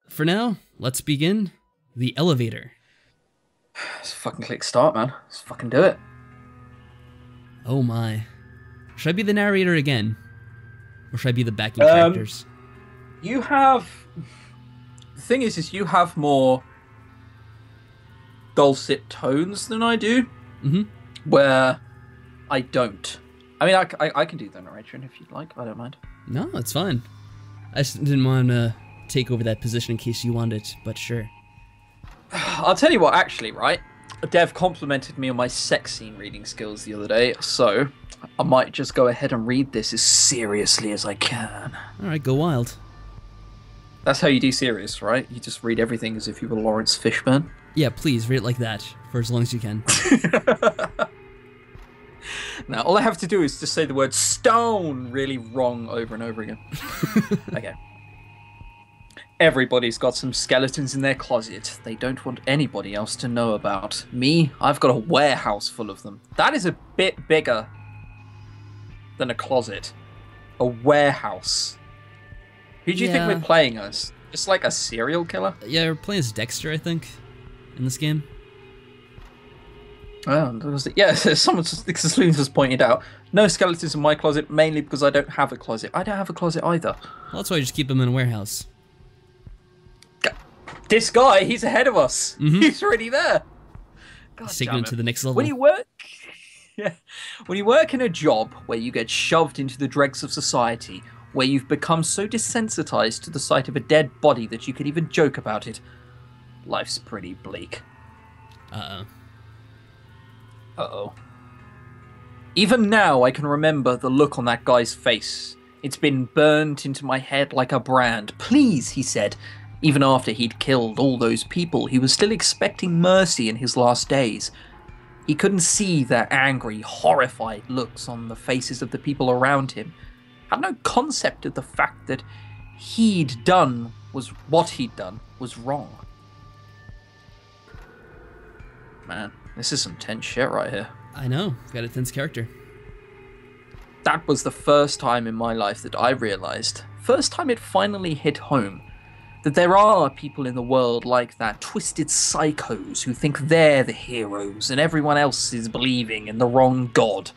For now, let's begin the elevator. Let's fucking click start, man. Let's fucking do it. Oh my. Should I be the narrator again? Or should I be the backing characters? You have... The thing is you have more dulcet tones than I do. Mm-hmm. Where I don't. I mean, I can do the narration if you'd like. I don't mind. No, it's fine. I just didn't want to take over that position in case you wanted it, but sure. I'll tell you what, actually, right? Dev complimented me on my sex scene reading skills the other day, so I might just go ahead and read this as seriously as I can. Alright, go wild. That's how you do serious, right? You just read everything as if you were Lawrence Fishburne. Yeah, please, read it like that, for as long as you can. Now, all I have to do is just say the word stone really wrong over and over again. Okay. Everybody's got some skeletons in their closet they don't want anybody else to know about. Me, I've got a warehouse full of them. That is a bit bigger than a closet. A warehouse. Who do you think we're playing as? Just like a serial killer? Yeah, we're playing as Dexter, I think, in this game. Oh, yeah, someone just pointed out, no skeletons in my closet, mainly because I don't have a closet. I don't have a closet either. Well, that's why you just keep them in a warehouse. This guy, he's ahead of us. Mm-hmm. He's already there. God taking it to the next level. When you work in a job where you get shoved into the dregs of society, where you've become so desensitized to the sight of a dead body that you could even joke about it, life's pretty bleak. Uh-oh. Uh-oh. Even now, I can remember the look on that guy's face. It's been burnt into my head like a brand. Please, he said. Even after he'd killed all those people, he was still expecting mercy in his last days. He couldn't see their angry, horrified looks on the faces of the people around him. Had no concept of the fact that what he'd done was wrong. Man, this is some tense shit right here. I know, got a tense character. That was the first time in my life that I realized, first time it finally hit home, that there are people in the world like that, twisted psychos who think they're the heroes and everyone else is believing in the wrong god.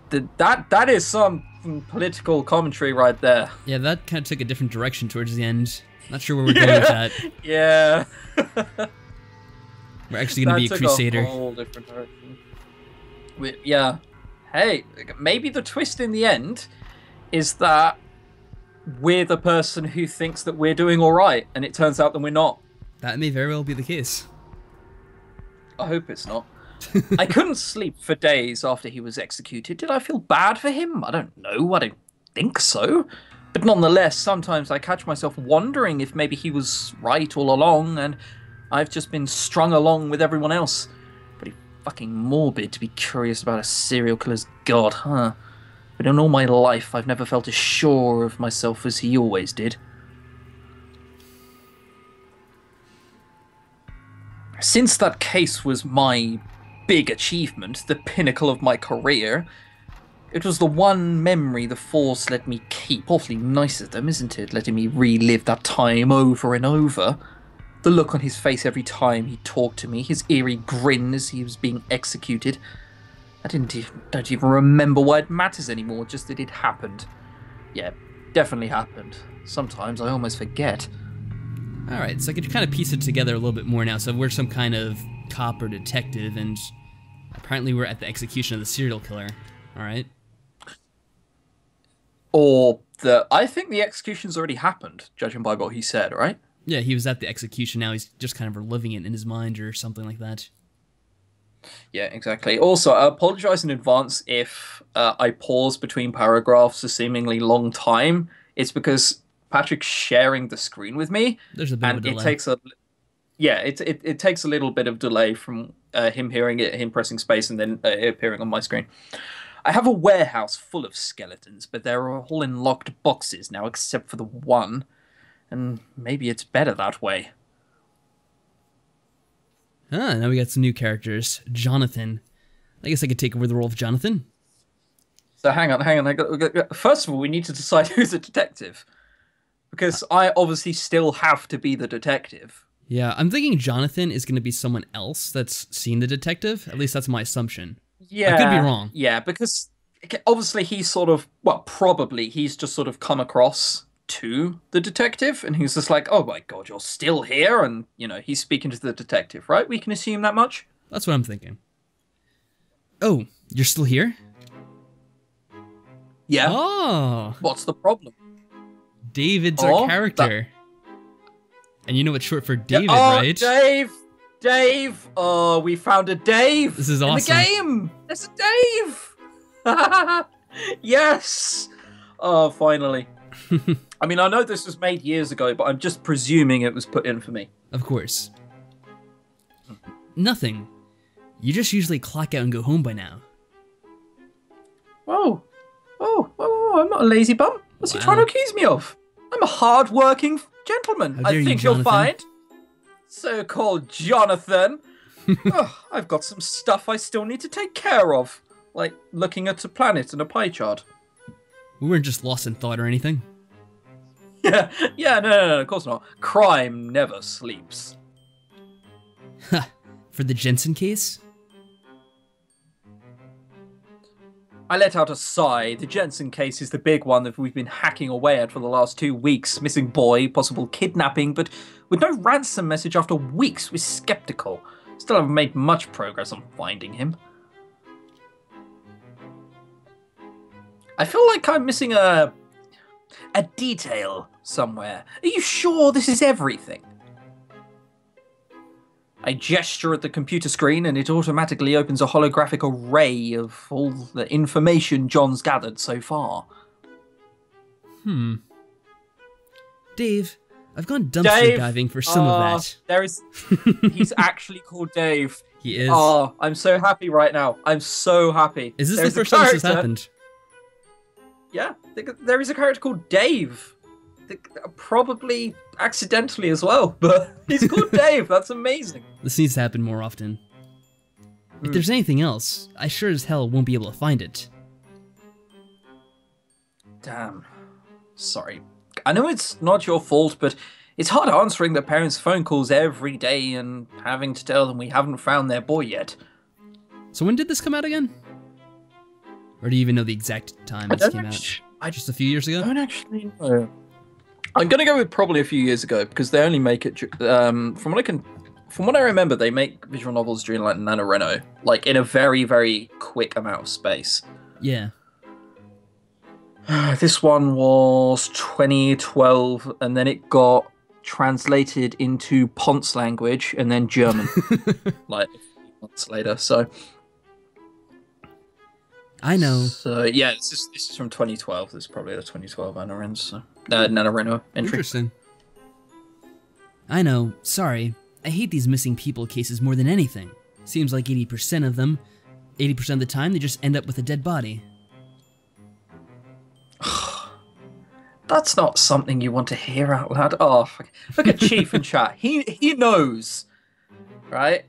That is some political commentary right there. Yeah, that kind of took a different direction towards the end. Not sure where we're going with that. Yeah. We're actually going to be a crusader. A whole different direction. Yeah. Hey, maybe the twist in the end is that we're the person who thinks that we're doing all right, and it turns out that we're not. That may very well be the case. I hope it's not. I couldn't sleep for days after he was executed. Did I feel bad for him? I don't know. I don't think so. But nonetheless, sometimes I catch myself wondering if maybe he was right all along, and I've just been strung along with everyone else. Pretty fucking morbid to be curious about a serial killer's god, huh? But in all my life, I've never felt as sure of myself as he always did. Since that case was my big achievement, the pinnacle of my career, it was the one memory the Force let me keep. Awfully nice of them, isn't it? Letting me relive that time over and over. The look on his face every time he talked to me, his eerie grin as he was being executed. I don't even remember why it matters anymore, just that it happened. Yeah, definitely happened. Sometimes I almost forget. Alright, so I could kind of piece it together a little bit more now. So we're some kind of cop or detective, and apparently we're at the execution of the serial killer. Alright. I think the execution's already happened, judging by what he said, right? Yeah, he was at the execution, now he's just kind of reliving it in his mind or something like that. Yeah, exactly. Also, I apologize in advance if I pause between paragraphs a seemingly long time. It's because Patrick's sharing the screen with me. There's a bit of a delay. It takes a little bit of delay from him hearing it, him pressing space, and then it appearing on my screen. I have a warehouse full of skeletons, but they're all in locked boxes now, except for the one. And maybe it's better that way. Ah, now we got some new characters. Jonathan. I guess I could take over the role of Jonathan. So hang on. First of all, we need to decide who's a detective. Because I obviously still have to be the detective. Yeah, I'm thinking Jonathan is going to be someone else that's seen the detective. At least that's my assumption. Yeah. I could be wrong. Yeah, because obviously he's sort of, well, probably he's just sort of come across to the detective, and he's just like, oh my god, you're still here? And, you know, he's speaking to the detective, right? We can assume that much? That's what I'm thinking. Oh, you're still here? Yeah. Oh. What's the problem? David's our character. And you know what's short for David, right? Dave! Oh, we found a Dave! This is awesome. In the game! There's a Dave! Yes! Oh, finally. I mean, I know this was made years ago, but I'm just presuming it was put in for me. Of course. Nothing. You just usually clock out and go home by now. Oh, I'm not a lazy bum. What's he trying to accuse me of? I'm a hard-working gentleman. I think you'll find. So-called Jonathan. Oh, I've got some stuff I still need to take care of. Like looking at a planet and a pie chart. We weren't just lost in thought or anything. Yeah, no, of course not. Crime never sleeps. Ha, for the Jensen case? I let out a sigh. The Jensen case is the big one that we've been hacking away at for the last 2 weeks. Missing boy, possible kidnapping, but with no ransom message after weeks, we're skeptical. Still haven't made much progress on finding him. I feel like I'm missing a detail somewhere. Are you sure this is everything? I gesture at the computer screen and it automatically opens a holographic array of all the information John's gathered so far. Dave, I've gone dumpster diving for some of that. He's actually called Dave. He is. Oh, I'm so happy right now. I'm so happy. Is this the first time this has happened? Yeah, there is a character called Dave. Probably accidentally as well, but he's called Dave. That's amazing. This needs to happen more often. If there's anything else, I sure as hell won't be able to find it. Damn. Sorry. I know it's not your fault, but it's hard answering the parents' phone calls every day and having to tell them we haven't found their boy yet. So when did this come out again? Or do you even know the exact time this came out? Just a few years ago? I don't actually know. I'm gonna go with probably a few years ago because they only make it. From what I remember, they make visual novels during like NaNoWriMo, like in a very, very quick amount of space. Yeah. This one was 2012, and then it got translated into Ponce language and then German, like a few months later. So. I know. So yeah, this is from 2012. This is probably the 2012 NaNoWriMo entry. Interesting. I know. Sorry. I hate these missing people cases more than anything. Seems like 80% of them, 80% of the time, they just end up with a dead body. That's not something you want to hear out loud. Oh, look at Chief in chat. He knows, right?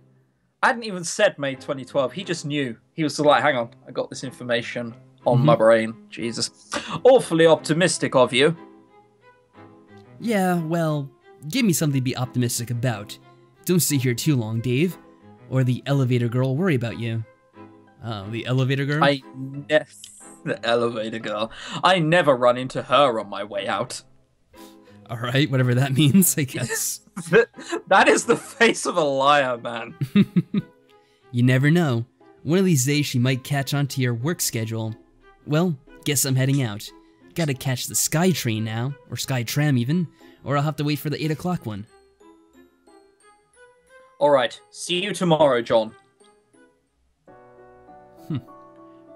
I hadn't even said May 2012. He just knew. He was like, hang on, I got this information on my brain. Jesus. Awfully optimistic of you. Yeah, well, give me something to be optimistic about. Don't stay here too long, Dave. Or the elevator girl will worry about you. Oh, the elevator girl? The elevator girl. I never run into her on my way out. Alright, whatever that means, I guess. That is the face of a liar, man. You never know. One of these days she might catch on to your work schedule. Well, guess I'm heading out. Gotta catch the Sky Train now, or Sky Tram even, or I'll have to wait for the 8 o'clock one. Alright, see you tomorrow, John.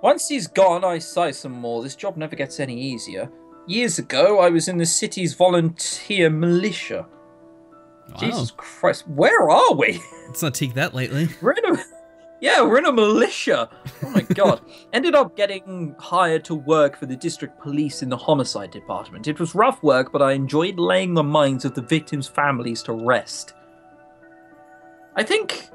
Once he's gone, I sigh some more. This job never gets any easier. Years ago, I was in the city's volunteer militia. Wow. Jesus Christ, where are we? Let's not take that lightly. We're in a militia. Oh my god. Ended up getting hired to work for the district police in the homicide department. It was rough work, but I enjoyed laying the minds of the victims' families to rest. I think,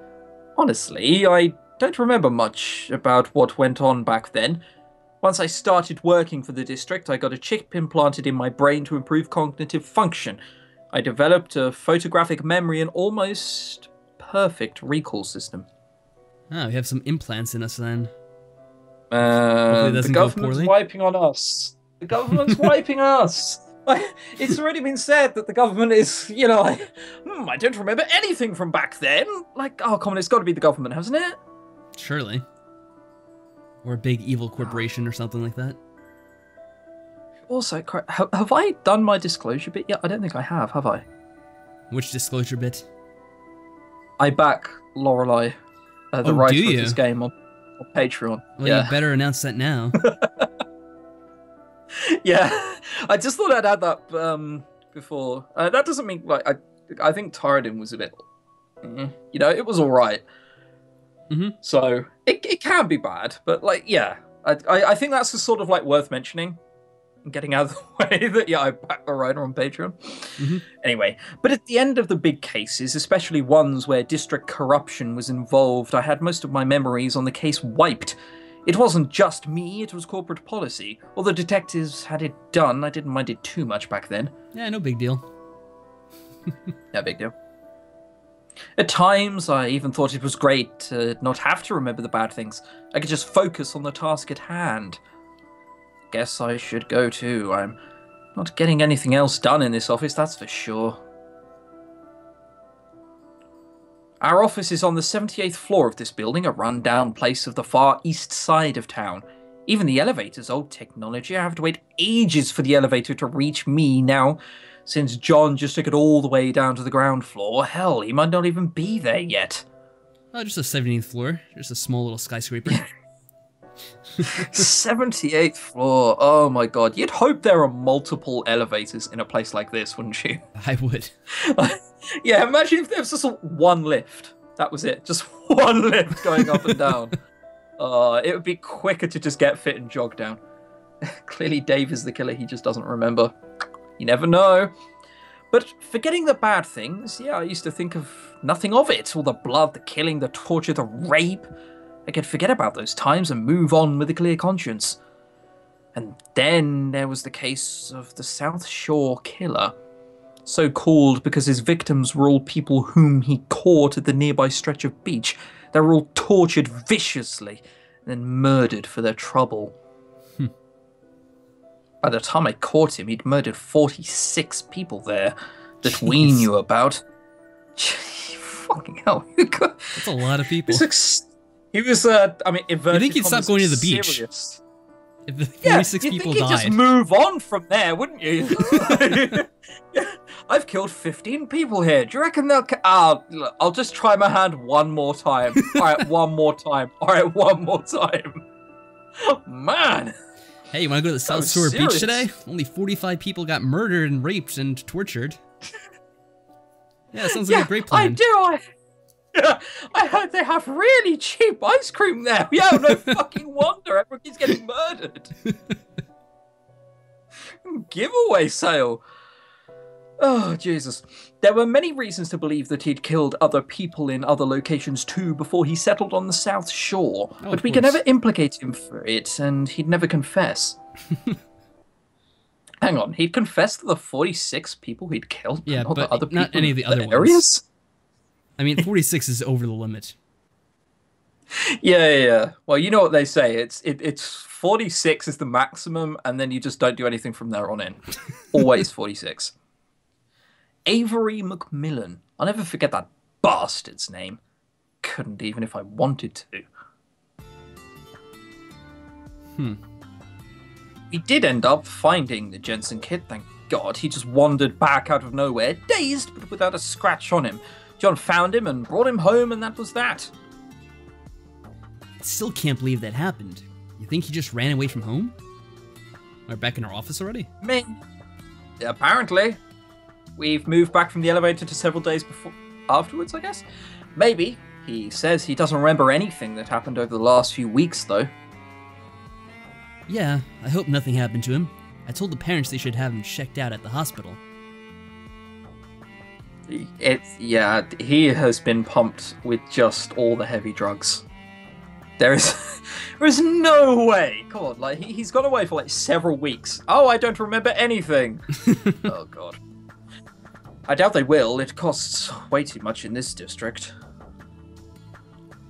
honestly, I don't remember much about what went on back then. Once I started working for the district, I got a chip implanted in my brain to improve cognitive function. I developed a photographic memory and almost perfect recall system. Oh, we have some implants in us then. Hopefully it doesn't The government's go poorly. wiping on us. The government's wiping us. It's already been said that the government is, I don't remember anything from back then. Like, oh, come on, it's got to be the government, hasn't it? Surely. Or a big evil corporation or something like that. Also, have I done my disclosure bit yet? I don't think I have I? Which disclosure bit? I back Lorelei, the writer of this game, on Patreon. Well, yeah. you better announce that now. Yeah, I just thought I'd add that before. That doesn't mean, like, I think Tyradin was a bit, it was alright. Mm-hmm. So, it can be bad, but, like, yeah. I think that's just sort of, like, worth mentioning. Getting out of the way that, yeah, I back the writer on Patreon. Mm-hmm. Anyway, but at the end of the big cases, especially ones where district corruption was involved, I had most of my memories on the case wiped. It wasn't just me, it was corporate policy. Although detectives had it done, I didn't mind it too much back then. Yeah, no big deal. No big deal. At times, I even thought it was great to not have to remember the bad things. I could just focus on the task at hand. Guess I should go too. I'm not getting anything else done in this office, that's for sure. Our office is on the 78th floor of this building, a run-down place of the far east side of town. Even the elevator's old technology. I have to wait ages for the elevator to reach me now, since John just took it all the way down to the ground floor. Hell, he might not even be there yet. Oh, just the 17th floor. Just a small little skyscraper. 78th floor. Oh my god. You'd hope there are multiple elevators in a place like this, wouldn't you? I would. Yeah, imagine if there was just one lift. That was it. Just one lift going up and down. It would be quicker to just get fit and jog down. Clearly Dave is the killer, he just doesn't remember. You never know. But forgetting the bad things, yeah, I used to think of nothing of it. All the blood, the killing, the torture, the rape. I could forget about those times and move on with a clear conscience. And then there was the case of the South Shore Killer. So called because his victims were all people whom he caught at the nearby stretch of beach. They were all tortured viciously and then murdered for their trouble. By the time I caught him, he'd murdered 46 people there that we knew about. Fucking hell. That's a lot of people. He was, inverted. You think he'd stop going to the beach? Serious. If the 46 people you'd died. just move on from there, wouldn't you? I've killed 15 people here. Do you reckon they'll... look, I'll just try my hand one more time. All right, one more time. All right, one more time. Man. Hey, you want to go to the South Shore Beach today? Only 45 people got murdered and raped and tortured. Yeah, sounds like a great plan. I do. I heard they have really cheap ice cream there. Yeah, no fucking wonder everybody's getting murdered. Giveaway sale. Oh, Jesus. There were many reasons to believe that he'd killed other people in other locations too before he settled on the South Shore. But we could never implicate him for it, and he'd never confess. Hang on, he'd confess to the 46 people he'd killed? Yeah, not but the other people not any of the other areas? ones. I mean, 46 is over the limit. Yeah. Well, you know what they say. It's 46 is the maximum, and then you just don't do anything from there on in. Always 46. Avery McMillan. I'll never forget that bastard's name. Couldn't even if I wanted to. He did end up finding the Jensen kid, thank God. He just wandered back out of nowhere, dazed but without a scratch on him. John found him and brought him home, and that was that. I still can't believe that happened. You think he just ran away from home? Or back in our office already? Apparently. We've moved back from the elevator to several days afterwards, I guess. Maybe. He says he doesn't remember anything that happened over the last few weeks, though. Yeah, I hope nothing happened to him. I told the parents they should have him checked out at the hospital. He has been pumped with just all the heavy drugs. There is, there is no way. Come on, like he's gone away for like several weeks. Oh, I don't remember anything. Oh god. I doubt they will. It costs way too much in this district.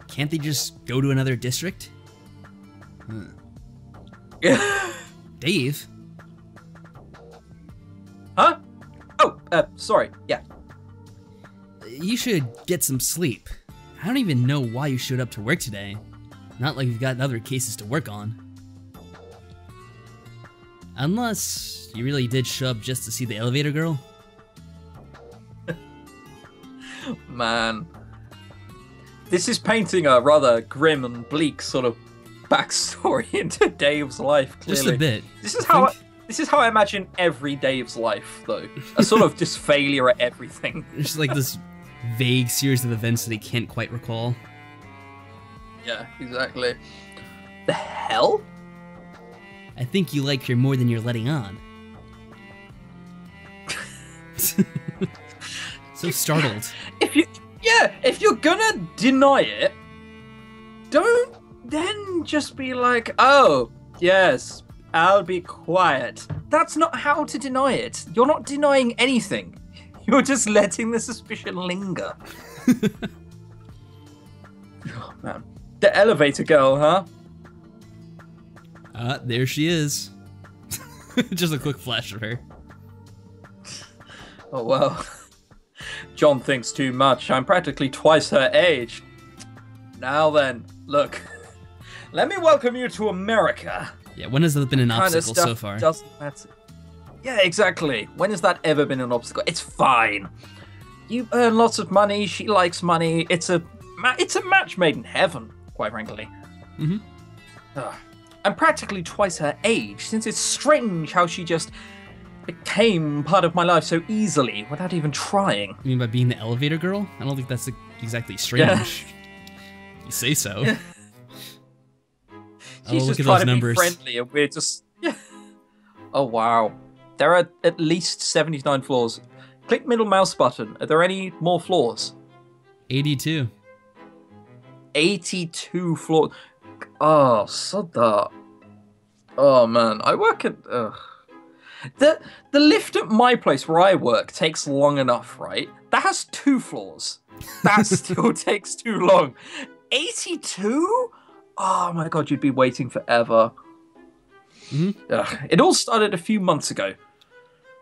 Can't they just go to another district? Dave? Huh? Oh, sorry. Yeah. You should get some sleep. I don't even know why you showed up to work today. Not like you've got other cases to work on. Unless you really did show up just to see the elevator girl. Man. This is painting a rather grim and bleak sort of backstory into Dave's life, clearly. Just a bit. This is how I imagine every Dave's life, though. A sort of just failure at everything. It's like this vague series of events that he can't quite recall. Yeah, exactly. The hell? I think you like her more than you're letting on. So startled. If you're gonna deny it, don't then just be like, oh, yes, I'll be quiet. That's not how to deny it. You're not denying anything. You're just letting the suspicion linger. Oh, man. The elevator girl, huh? There she is. Just a quick flash of her. Oh, well. John thinks too much. I'm practically twice her age. Now then, look. Let me welcome you to America. Yeah, when has that been an obstacle so far? Doesn't matter. Yeah, exactly. When has that ever been an obstacle? It's fine. You earn lots of money. She likes money. It's a match made in heaven, quite frankly. Mm-hmm. I'm practically twice her age, since it's strange how she just became part of my life so easily without even trying. You mean by being the elevator girl? I don't think that's exactly strange. Yeah. You say so. Yeah. She's just trying to be friendly, and we're just... Yeah. Oh, wow. There are at least 79 floors. Click middle mouse button. Are there any more floors? 82. 82 floors. Oh, so that. Oh, man. I work at... The lift at my place where I work takes long enough, right? That has 2 floors. That still takes too long. 82? Oh my god, you'd be waiting forever. Mm-hmm. It all started a few months ago.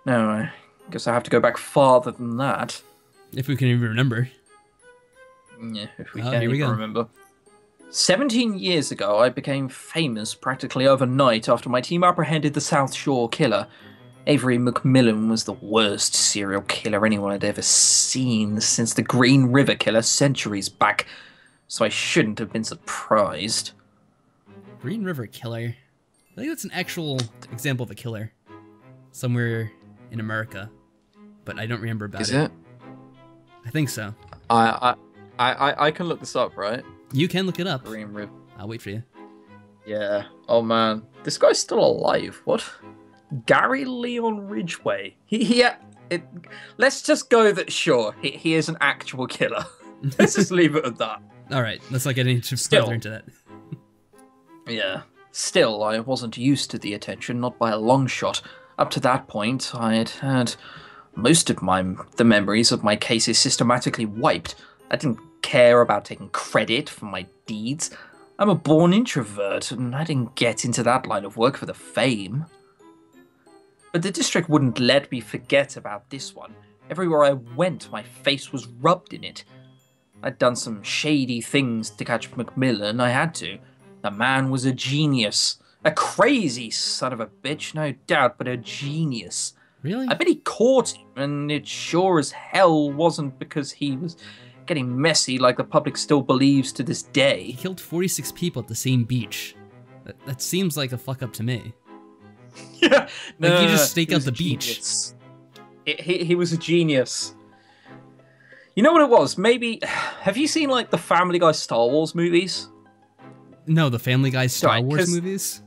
No, I guess I have to go back farther than that. If we can even remember. Yeah, if we can even remember. 17 years ago, I became famous practically overnight after my team apprehended the South Shore killer. Avery McMillan was the worst serial killer anyone had ever seen since the Green River Killer centuries back, so I shouldn't have been surprised. Green River Killer? I think that's an actual example of a killer. Somewhere in America. But I don't remember about it. Is it? I think so. I can look this up, right? You can look it up. Green River. I'll wait for you. Yeah. Oh man. This guy's still alive. What? Gary Leon Ridgway. Let's just go that, sure, he is an actual killer. Let's just leave it at that. Alright, let's not get any further into that. Yeah. Still, I wasn't used to the attention, not by a long shot. Up to that point, I had had most of the memories of my cases systematically wiped. I didn't care about taking credit for my deeds. I'm a born introvert, and I didn't get into that line of work for the fame. But the district wouldn't let me forget about this one. Everywhere I went, my face was rubbed in it. I'd done some shady things to catch McMillan, I had to. The man was a genius. A crazy son of a bitch, no doubt, but a genius. Really? I bet he caught him, and it sure as hell wasn't because he was getting messy like the public still believes to this day. He killed 46 people at the same beach. That seems like a fuck up to me. Yeah. Like, you just stake out the beach. He was a genius. You know what it was? Maybe... Have you seen, like, the Family Guy Star Wars movies? No, the Family Guy Star Wars movies?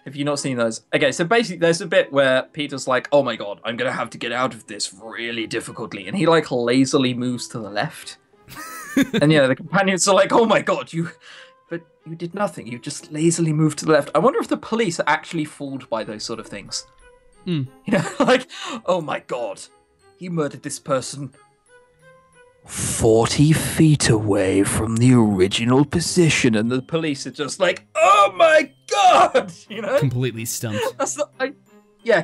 Have you not seen those? Okay, so basically there's a bit where Peter's like, oh my god, I'm gonna have to get out of this really difficultly. And he, like, lazily moves to the left. And, yeah, the companions are like, oh my god, but you did nothing. You just lazily moved to the left. I wonder if the police are actually fooled by those sort of things. Hmm. You know, like, oh my god, he murdered this person 40 feet away from the original position, and the police are just like, oh my god, you know? Completely stumped.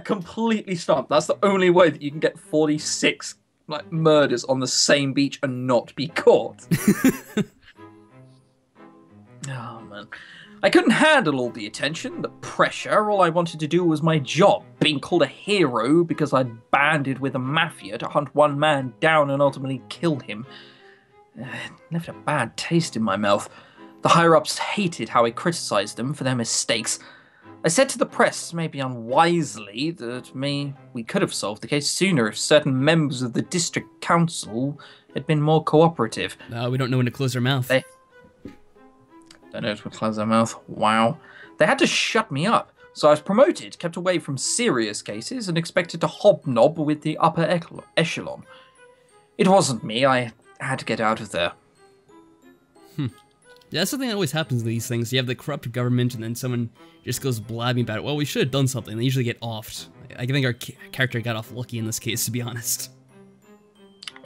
Completely stumped. That's the only way that you can get 46 like murders on the same beach and not be caught. Oh man. I couldn't handle all the attention, the pressure. All I wanted to do was my job, being called a hero because I'd banded with the mafia to hunt one man down and ultimately kill him. It left a bad taste in my mouth. The higher-ups hated how I criticized them for their mistakes. I said to the press, maybe unwisely, that we could have solved the case sooner if certain members of the district council had been more cooperative. No, we don't know when to close our mouth. They know to close their mouth. Wow. They had to shut me up, so I was promoted, kept away from serious cases, and expected to hobnob with the upper echelon. It wasn't me. I had to get out of there. Yeah, that's something that always happens in these things. You have the corrupt government, and then someone just goes blabbing about it. Well, we should have done something. They usually get offed. I think our character got off lucky in this case, to be honest.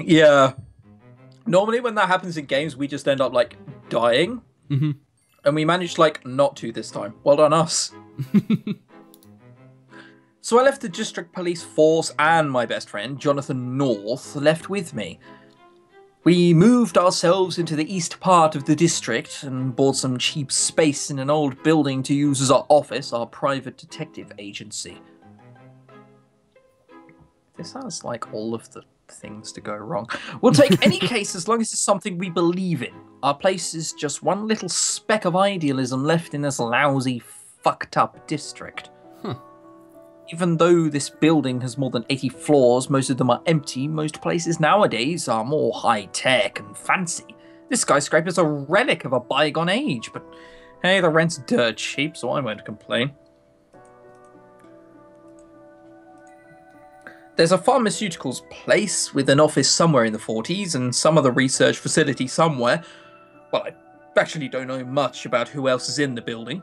Yeah. Normally when that happens in games, we just end up, like, dying. Mm-hmm. And we managed, like, not to this time. Well done, us. So I left the district police force, and my best friend, Jonathan North, left with me. We moved ourselves into the east part of the district and bought some cheap space in an old building to use as our office, our private detective agency. This sounds like all of the things to go wrong. We'll take any case as long as it's something we believe in. Our place is just one little speck of idealism left in this lousy, fucked up district. Huh. Even though this building has more than 80 floors, most of them are empty. Most places nowadays are more high-tech and fancy. This skyscraper's a relic of a bygone age, but hey, the rent's dirt cheap, so I won't complain. There's a pharmaceuticals place with an office somewhere in the 40s and some other research facility somewhere. Well, I actually don't know much about who else is in the building.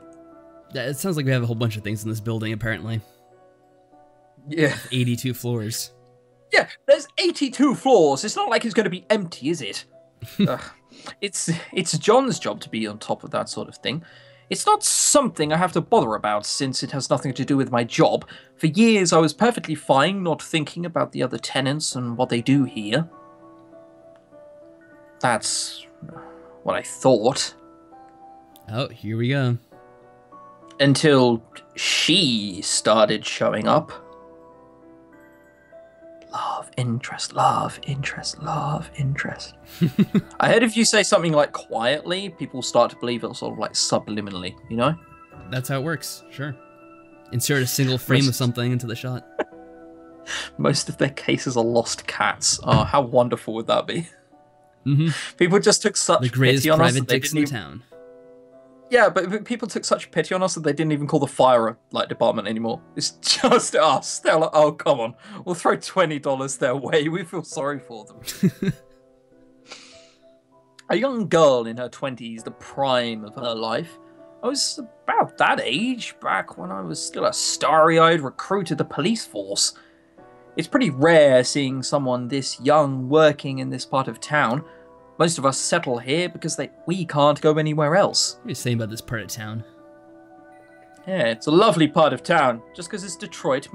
Yeah, it sounds like we have a whole bunch of things in this building, apparently. Yeah. 82 floors. Yeah, there's 82 floors. It's not like it's going to be empty, is it? It's John's job to be on top of that sort of thing. It's not something I have to bother about since it has nothing to do with my job. For years I was perfectly fine not thinking about the other tenants and what they do here. That's what I thought. Oh, here we go. Until she started showing up. Love, interest, love, interest, love, interest. I heard if you say something like quietly, people start to believe it sort of like subliminally, you know? That's how it works, sure. Insert a single frame of something into the shot. Most of their cases are lost cats. Oh, how wonderful would that be? Mm-hmm. People just took such the greatest pity on us private that they dicks didn't in even... town. Yeah, but people took such pity on us that they didn't even call the fire department anymore. It's just us. They're like, oh, come on. We'll throw $20 their way. We feel sorry for them. A young girl in her 20s, the prime of her life. I was about that age, back when I was still a starry-eyed recruit of the police force. It's pretty rare seeing someone this young working in this part of town. Most of us settle here because we can't go anywhere else. What are you saying about this part of town? Yeah, it's a lovely part of town. Just because it's Detroit.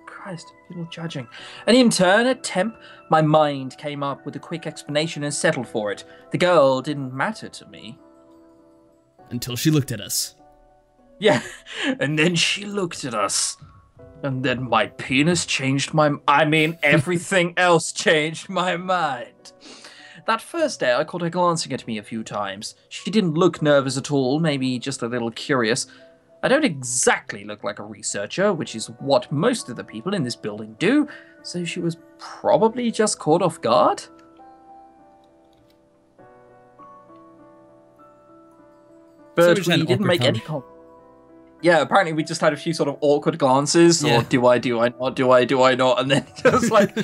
Christ, people judging. An intern, a temp, my mind came up with a quick explanation and settled for it. The girl didn't matter to me. Until she looked at us. Yeah, and then she looked at us. And then my penis changed everything else changed my mind. That first day, I caught her glancing at me a few times. She didn't look nervous at all, maybe just a little curious. I don't exactly look like a researcher, which is what most of the people in this building do, so she was probably just caught off guard. But we didn't make any comment. Yeah, apparently we just had a few sort of awkward glances, or do I not, and then just like...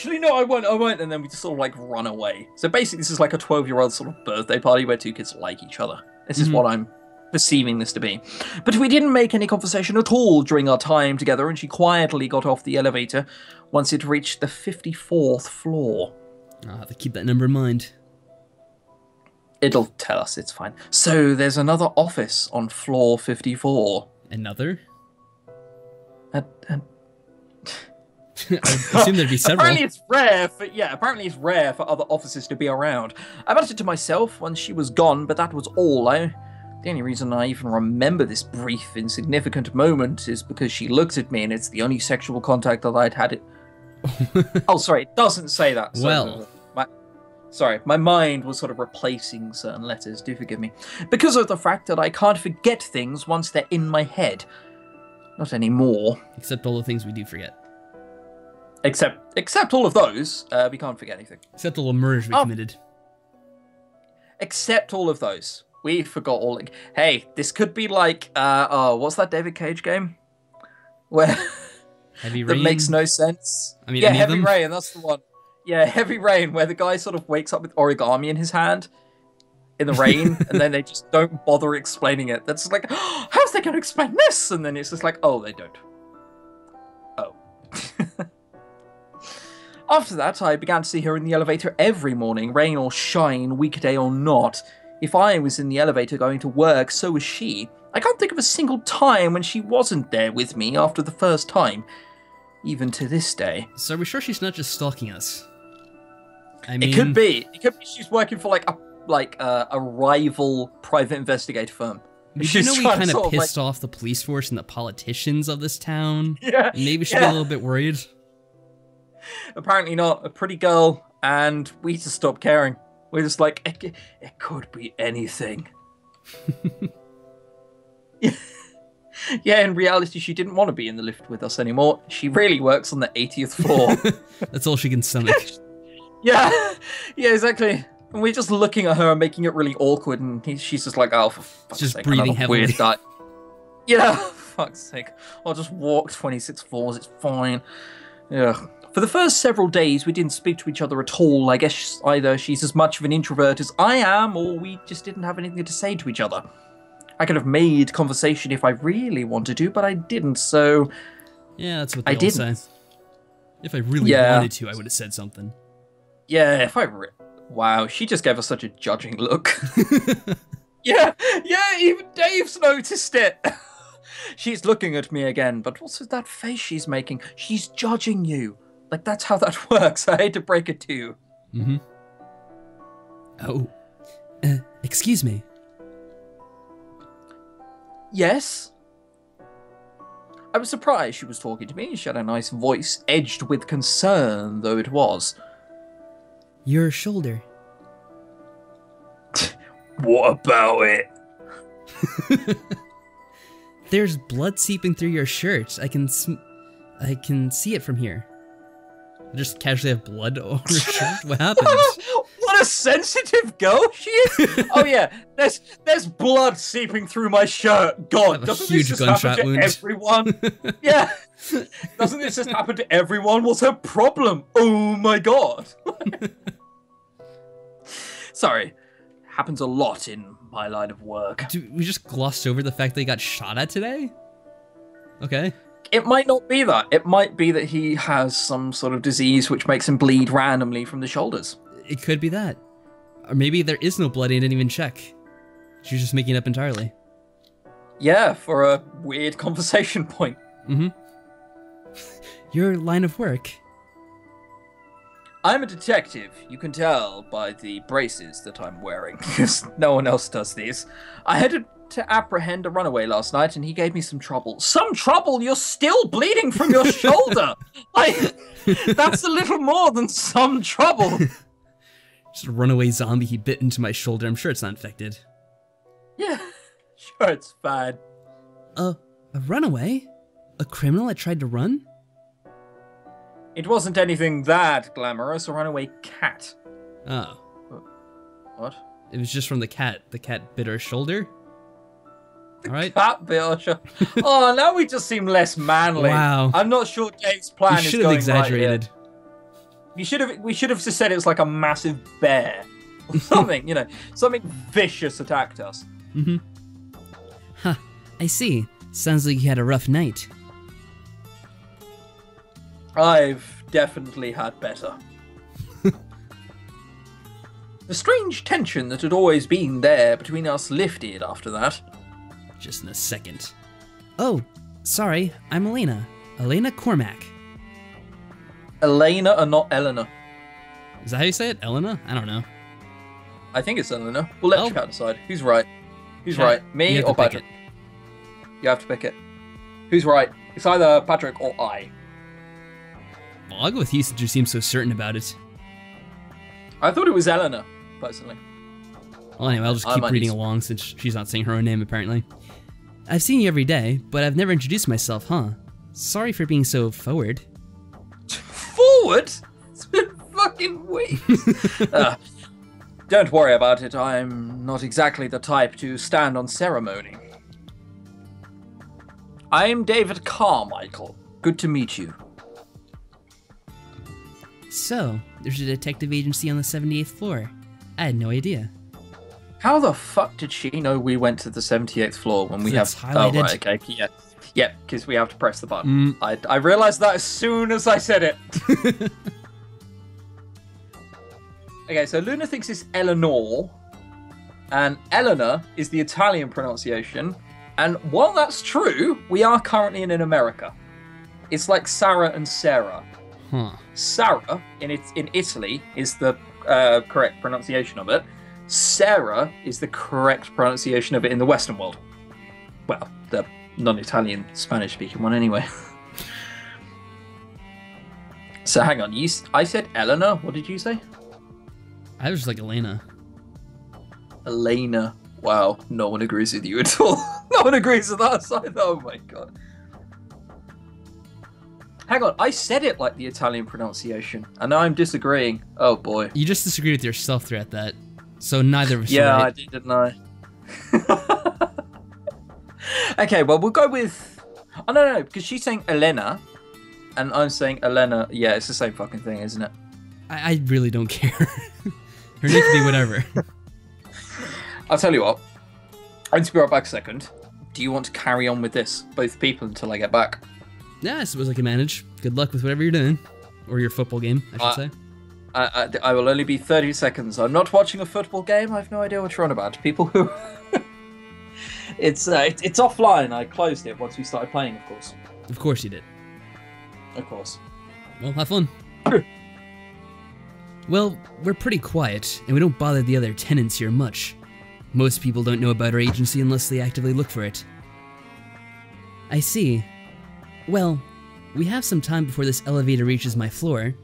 actually, no, I won't. And then we just sort of like run away. So basically, this is like a 12-year-old sort of birthday party where two kids like each other. This is what I'm perceiving this to be. But we didn't make any conversation at all during our time together, and she quietly got off the elevator once it reached the 54th floor. I'll have to keep that number in mind. It'll tell us, it's fine. So there's another office on floor 54. Another? And I assume there'd be several. Apparently it's rare for other officers to be around. I muttered to myself once she was gone, but that was all. The only reason I even remember this brief, insignificant moment is because she looked at me, and it's the only sexual contact that I'd had. Oh, sorry, it doesn't say that. Well. Sorry, my mind was sort of replacing certain letters, do forgive me. Because of the fact that I can't forget things once they're in my head. Not anymore. Except all the things we do forget. Except all of those, we can't forget anything. Except the little murders we committed. Except all of those. We forgot all. Hey, this could be like, what's that David Cage game? Where Heavy Rain? That makes no sense. I mean, yeah, any Heavy of them? Rain, that's the one. Yeah, Heavy Rain, where the guy sort of wakes up with origami in his hand in the rain, and then they just don't bother explaining it. That's like, oh, how's they going to explain this? And then it's just like, oh, they don't. Oh. After that, I began to see her in the elevator every morning, rain or shine, weekday or not. If I was in the elevator going to work, so was she. I can't think of a single time when she wasn't there with me after the first time, even to this day. So are we sure she's not just stalking us? I mean, It could be she's working for a rival private investigator firm. But you know, we kind of pissed off the police force and the politicians of this town. Yeah, Maybe she'd be a little bit worried. Apparently not. A pretty girl, and we just stopped caring. We're just like, it could be anything. Yeah, in reality, she didn't want to be in the lift with us anymore. She really works on the 80th floor. That's all she can stomach. Yeah, exactly. And we're just looking at her and making it really awkward, and she's just like, oh, for fuck's Just sake, breathing another heavily. Weird guy. Yeah, fuck's sake. I'll just walk 26 floors, it's fine. Yeah. For the first several days, we didn't speak to each other at all. I guess either she's as much of an introvert as I am, or we just didn't have anything to say to each other. I could have made conversation if I really wanted to, but I didn't, so... Yeah, that's what they all say. If I really wanted to, I would have said something. Yeah, if I... Wow, she just gave us such a judging look. Yeah, even Dave's noticed it. She's looking at me again, but what's with that face she's making? She's judging you. Like, that's how that works. I hate to break it to you. Mm-hmm. Oh. Excuse me. Yes? I was surprised she was talking to me. She had a nice voice, edged with concern, though it was. Your shoulder. What about it? There's blood seeping through your shirt. I can see it from here. I just casually have blood on her shirt. What happened? What a sensitive girl she is! Oh yeah, there's blood seeping through my shirt. God, doesn't this just happen to everyone? Yeah, doesn't this just happen to everyone? What's her problem? Oh my god! Sorry, happens a lot in my line of work. Dude, we just glossed over the fact that he got shot at today? Okay. It might not be that. It might be that he has some sort of disease which makes him bleed randomly from the shoulders. It could be that. Or maybe there is no blood and he didn't even check. She was just making it up entirely. Yeah, for a weird conversation point. Mm-hmm. Your line of work. I'm a detective. You can tell by the braces that I'm wearing, because no one else does these. I headed to apprehend a runaway last night, and he gave me some trouble. Some trouble? You're still bleeding from your shoulder! That's a little more than some trouble. Just a runaway zombie he bit into my shoulder. I'm sure it's not infected. Yeah, sure it's fine. A runaway? A criminal that tried to run? It wasn't anything that glamorous. A runaway cat. Oh. What? It was just from the cat. The cat bit her shoulder? Alright. Cat bit her shoulder. Oh, now we just seem less manly. Wow. I'm not sure Dave's plan is going right. You should have exaggerated. We should have just said it was like a massive bear or something, you know, something vicious attacked us. Mm-hmm. Huh, I see. Sounds like you had a rough night. I've definitely had better. The strange tension that had always been there between us lifted after that. Just in a second. Oh, sorry, I'm Elena. Elena Cormack. Elena and not Eleanor. Is that how you say it? Elena? I don't know. I think it's Eleanor. We'll let chat decide. Who's right? Who's right? Me or Patrick? You have to pick it. Who's right? It's either Patrick or I. Well, I'll go with you since you seem so certain about it. I thought it was Eleanor, personally. Well, anyway, I'll just keep reading along since she's not saying her own name, apparently. I've seen you every day, but I've never introduced myself, huh? Sorry for being so forward. Forward? It's been fucking weeks. Don't worry about it. I'm not exactly the type to stand on ceremony. I'm David Carmichael. Good to meet you. So, there's a detective agency on the 78th floor. I had no idea. How the fuck did she know we went to the 78th floor when we have... highlighted. Oh, right, okay, yeah. Yeah, because we have to press the button. I realized that as soon as I said it. Okay, so Luna thinks it's Eleanor, and Eleanor is the Italian pronunciation. And while that's true, we are currently in America. It's like Sarah and Sarah. Huh. Sarah in Italy is the correct pronunciation of it. Sarah is the correct pronunciation of it in the Western world. Well, the non-Italian Spanish-speaking one, anyway. So hang on, I said Eleanor. What did you say? I was just like Elena. Elena. Wow, no one agrees with you at all. No one agrees with us either. Oh my god. Hang on, I said it like the Italian pronunciation, and now I'm disagreeing. Oh boy. You just disagreed with yourself throughout that, so neither of us Yeah, right. I did, didn't I? Okay, well, we'll go with... Oh, no, because she's saying Elena, and I'm saying Elena. Yeah, it's the same fucking thing, isn't it? I really don't care. Her name could be whatever. I'll tell you what. I'm going to be right back a second. Do you want to carry on with this, both people, until I get back? Yeah, I suppose I can manage. Good luck with whatever you're doing. Or your football game, I should say. I will only be 30 seconds. I'm not watching a football game. I have no idea what you're on about. People who... It's offline. I closed it once we started playing, of course. Of course you did. Of course. Well, have fun. Well, we're pretty quiet, and we don't bother the other tenants here much. Most people don't know about our agency unless they actively look for it. I see. Well, we have some time before this elevator reaches my floor,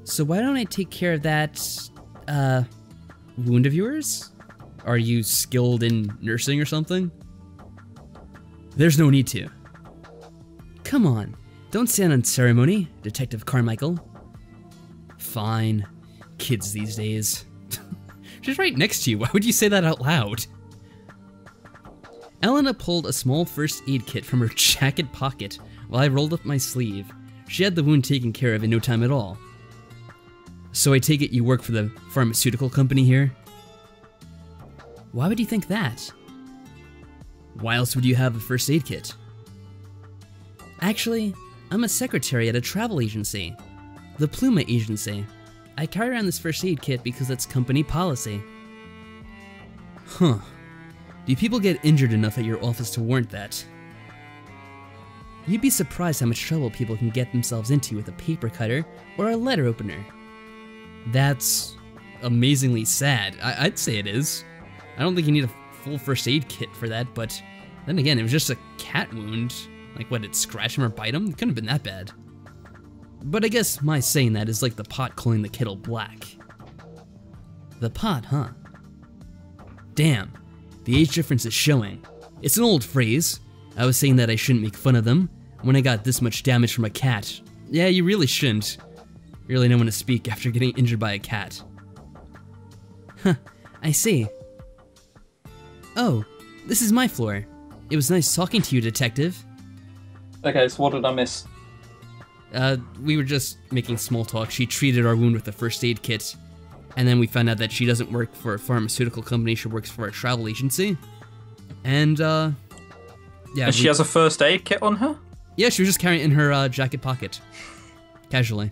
so why don't I take care of that, wound of yours? Are you skilled in nursing or something? There's no need to. Come on, don't stand on ceremony, Detective Carmichael. Fine. Kids these days. She's right next to you, why would you say that out loud? Elena pulled a small first aid kit from her jacket pocket while I rolled up my sleeve. She had the wound taken care of in no time at all. So I take it you work for the pharmaceutical company here? Why would you think that? Why else would you have a first aid kit? Actually, I'm a secretary at a travel agency. The Pluma Agency. I carry around this first aid kit because it's company policy. Huh. Do people get injured enough at your office to warrant that? You'd be surprised how much trouble people can get themselves into with a paper cutter or a letter opener. That's amazingly sad. I'd say it is. I don't think you need a full first aid kit for that, but then again, it was just a cat wound. Like, what, did it scratch him or bite him? It couldn't have been that bad. But I guess my saying that is like the pot calling the kettle black. The pot, huh? Damn, the age difference is showing. It's an old phrase. I was saying that I shouldn't make fun of them when I got this much damage from a cat. Yeah, you really shouldn't. Really know when to speak after getting injured by a cat. Huh, I see. Oh, this is my floor. It was nice talking to you, Detective. Okay, so what did I miss? We were just making small talk. She treated our wound with a first aid kit, and then we found out that she doesn't work for a pharmaceutical company, she works for a travel agency. And, yeah. And she has a first aid kit on her? Yeah, she was just carrying it in her jacket pocket. Casually.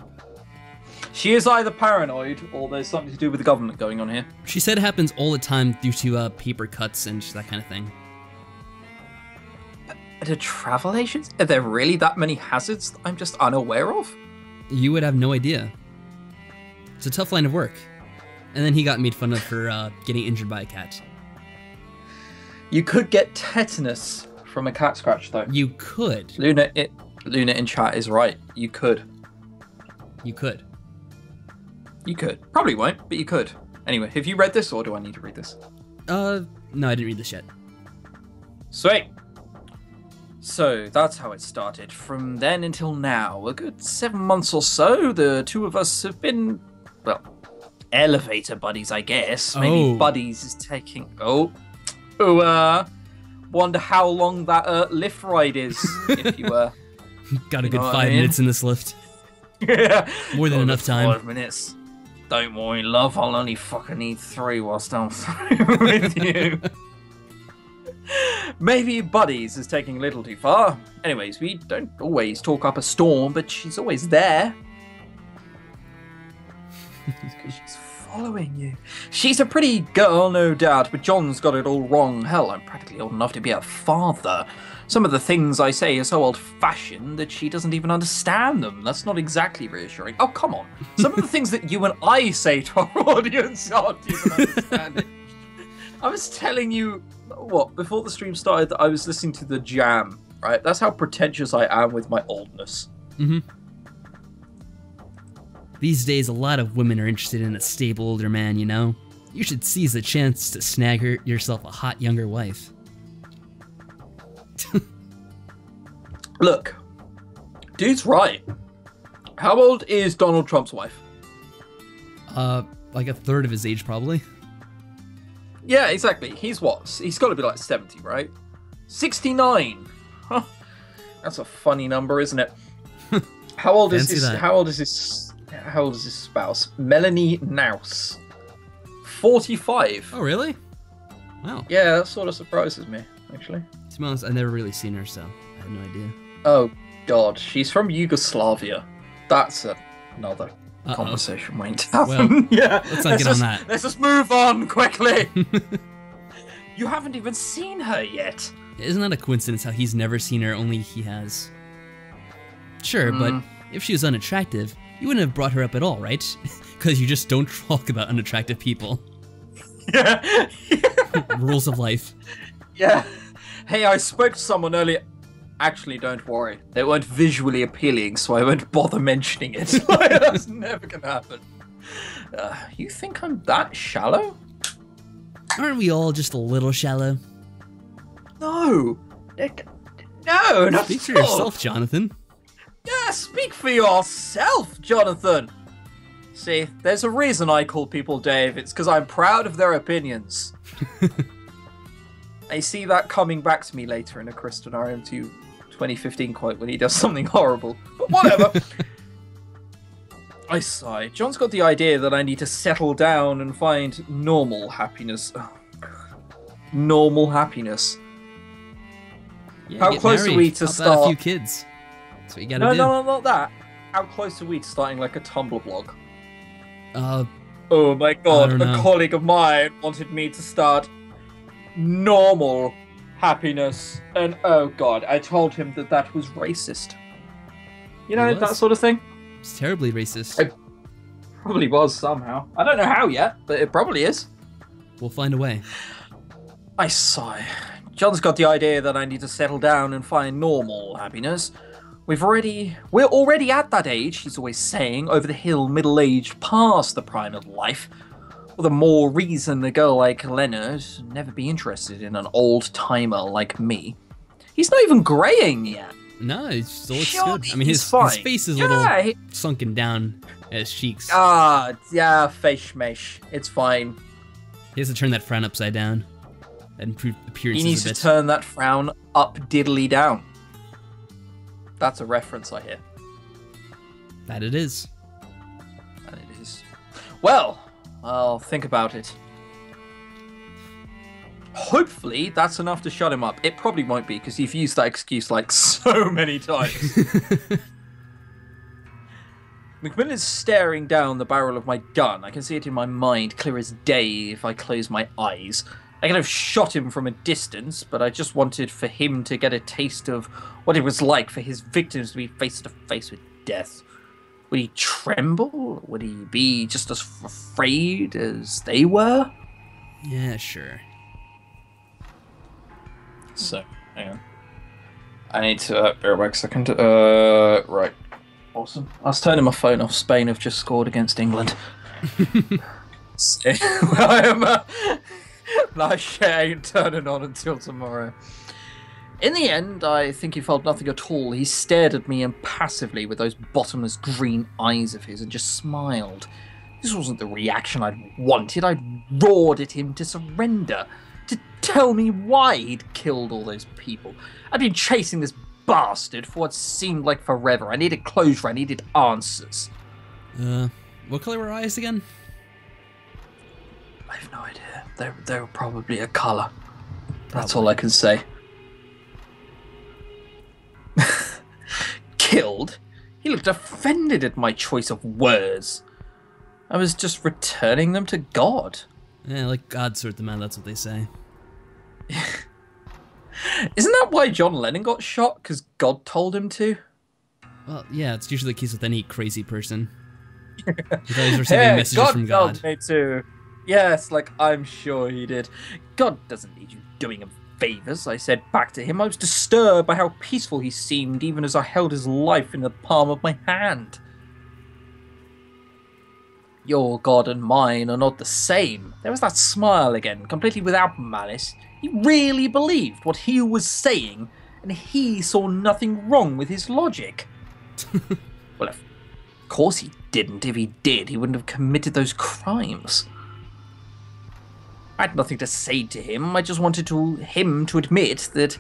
She is either paranoid, or there's something to do with the government going on here. She said it happens all the time due to paper cuts and that kind of thing. At a travel agent? Are there really that many hazards that I'm just unaware of? You would have no idea. It's a tough line of work. And then he got made fun of for getting injured by a cat. You could get tetanus from a cat scratch, though. You could. Luna in chat is right. You could. You could. You could. Probably won't, but you could. Anyway, have you read this, or do I need to read this? No, I didn't read this yet. Sweet. So, that's how it started. From then until now, a good 7 months or so, the two of us have been, well, elevator buddies, I guess. Maybe buddies is taking... wonder how long that lift ride is, if you Got a good 5 minutes in this lift. Yeah. More than enough time. 5 minutes. Don't worry, love, I'll only fucking need 3 whilst I'm through with you. Maybe buddies is taking a little too far. Anyways, we don't always talk up a storm, but she's always there. It's because she's following you. She's a pretty girl, no doubt, but John's got it all wrong. Hell, I'm practically old enough to be a father. Some of the things I say are so old-fashioned that she doesn't even understand them. That's not exactly reassuring. Oh, come on. Some of the things that you and I say to our audience aren't even understanding. I was telling you, before the stream started, that I was listening to The Jam, right? That's how pretentious I am with my oldness. Mm-hmm. These days, a lot of women are interested in a stable older man, you know? You should seize the chance to snag yourself a hot younger wife. Look, dude's right. How old is Donald Trump's wife? Like a third of his age, probably. Yeah, exactly. He's what? He's got to be like 70, right? 69. Huh. That's a funny number, isn't it? How old is his? How old is his spouse? Melanie Naus. 45. Oh, really? Wow. Yeah, that sort of surprises me, actually. To be honest, I've never really seen her, so I have no idea. Oh, God. She's from Yugoslavia. That's another conversation waiting to happen. Well, yeah. Let's not get on that. Let's just move on quickly. You haven't even seen her yet. Isn't that a coincidence how he's never seen her, only he has? Sure, but if she was unattractive, you wouldn't have brought her up at all, right? Because you just don't talk about unattractive people. Yeah. Rules of life. Yeah. Hey, I spoke to someone earlier. Actually, don't worry. They weren't visually appealing, so I won't bother mentioning it. That's never gonna happen. You think I'm that shallow? Aren't we all just a little shallow? No. No, not Speak for at all. yourself, Jonathan. Yeah, speak for yourself, Jonathan. See, there's a reason I call people Dave. It's because I'm proud of their opinions. I see that coming back to me later in a ChrisTenarium 2 2015 quote when he does something horrible. But whatever. I sigh. John's got the idea that I need to settle down and find normal happiness. Oh, normal happiness. Yeah, How close married. are we to start? A few kids. That's what you gotta do. No, not that. How close are we to starting like a Tumblr blog? Oh my god, a colleague of mine wanted me to start normal happiness, and oh god, I told him that was racist. You know, that sort of thing? It's terribly racist. It probably was somehow. I don't know how yet, but it probably is. We'll find a way. I sigh. John's got the idea that I need to settle down and find normal happiness. We're already at that age, he's always saying, over the hill, middle-aged, past the prime of life. Well, the more reason a girl like Leonard never be interested in an old-timer like me. He's not even graying yet. No, he still looks Sure, good. I mean, his face is a little sunken down at his cheeks. Yeah, face mesh. It's fine. He has to turn that frown upside down and improve appearances He needs a bit. to turn that frown up diddly down. That's a reference I hear. That it is. And it is. Well, I'll think about it. Hopefully that's enough to shut him up. It probably won't be, because you've used that excuse like so many times. Macmillan's staring down the barrel of my gun. I can see it in my mind, clear as day, if I close my eyes. I could have shot him from a distance, but I just wanted for him to get a taste of what it was like for his victims to be face to face with death. Would he tremble? Would he be just as afraid as they were? Yeah, sure. So, hang on. I need to, bear with a second. Right. Awesome. I was turning my phone off. Spain have just scored against England. So, I am, that shit ain't turning on until tomorrow. In the end, I think he felt nothing at all. He stared at me impassively with those bottomless green eyes of his and just smiled. This wasn't the reaction I'd wanted. I'd roared at him to surrender, to tell me why he'd killed all those people. I'd been chasing this bastard for what seemed like forever. I needed closure. I needed answers. What color were eyes again? I have no idea. They were probably a colour. That's all I can say. Killed? He looked offended at my choice of words. I was just returning them to God. Yeah, like God sort them out, that's what they say. Isn't that why John Lennon got shot? Because God told him to? Well, yeah, it's usually the case with any crazy person. He's always receiving messages from God. Told me to. Yes, like, I'm sure he did. God doesn't need you doing him favors, I said back to him. I was disturbed by how peaceful he seemed, even as I held his life in the palm of my hand. Your God and mine are not the same. There was that smile again, completely without malice. He really believed what he was saying, and he saw nothing wrong with his logic. Well, of course he didn't. If he did, he wouldn't have committed those crimes. I had nothing to say to him. I just wanted him to admit that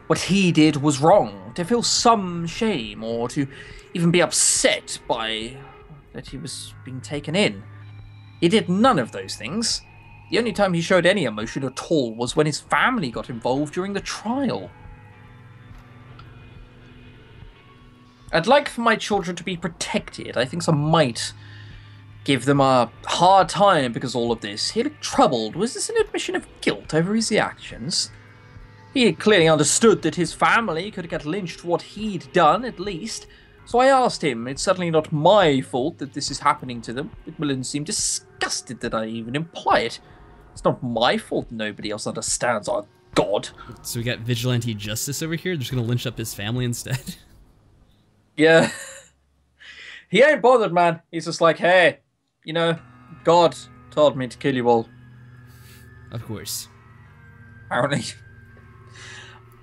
what he did was wrong, to feel some shame, or to even be upset by that he was being taken in. He did none of those things. The only time he showed any emotion at all was when his family got involved during the trial. I'd like for my children to be protected. I think some might give them a hard time because of all of this. He looked troubled. Was this an admission of guilt over his actions? He had clearly understood that his family could get lynched for what he'd done, at least. So I asked him, it's certainly not my fault that this is happening to them. Macmillan seemed disgusted that I even imply it. It's not my fault nobody else understands our God. So we got vigilante justice over here? They're just gonna lynch up his family instead? Yeah. He ain't bothered, man. He's just like, hey, you know, God told me to kill you all. Of course. Apparently.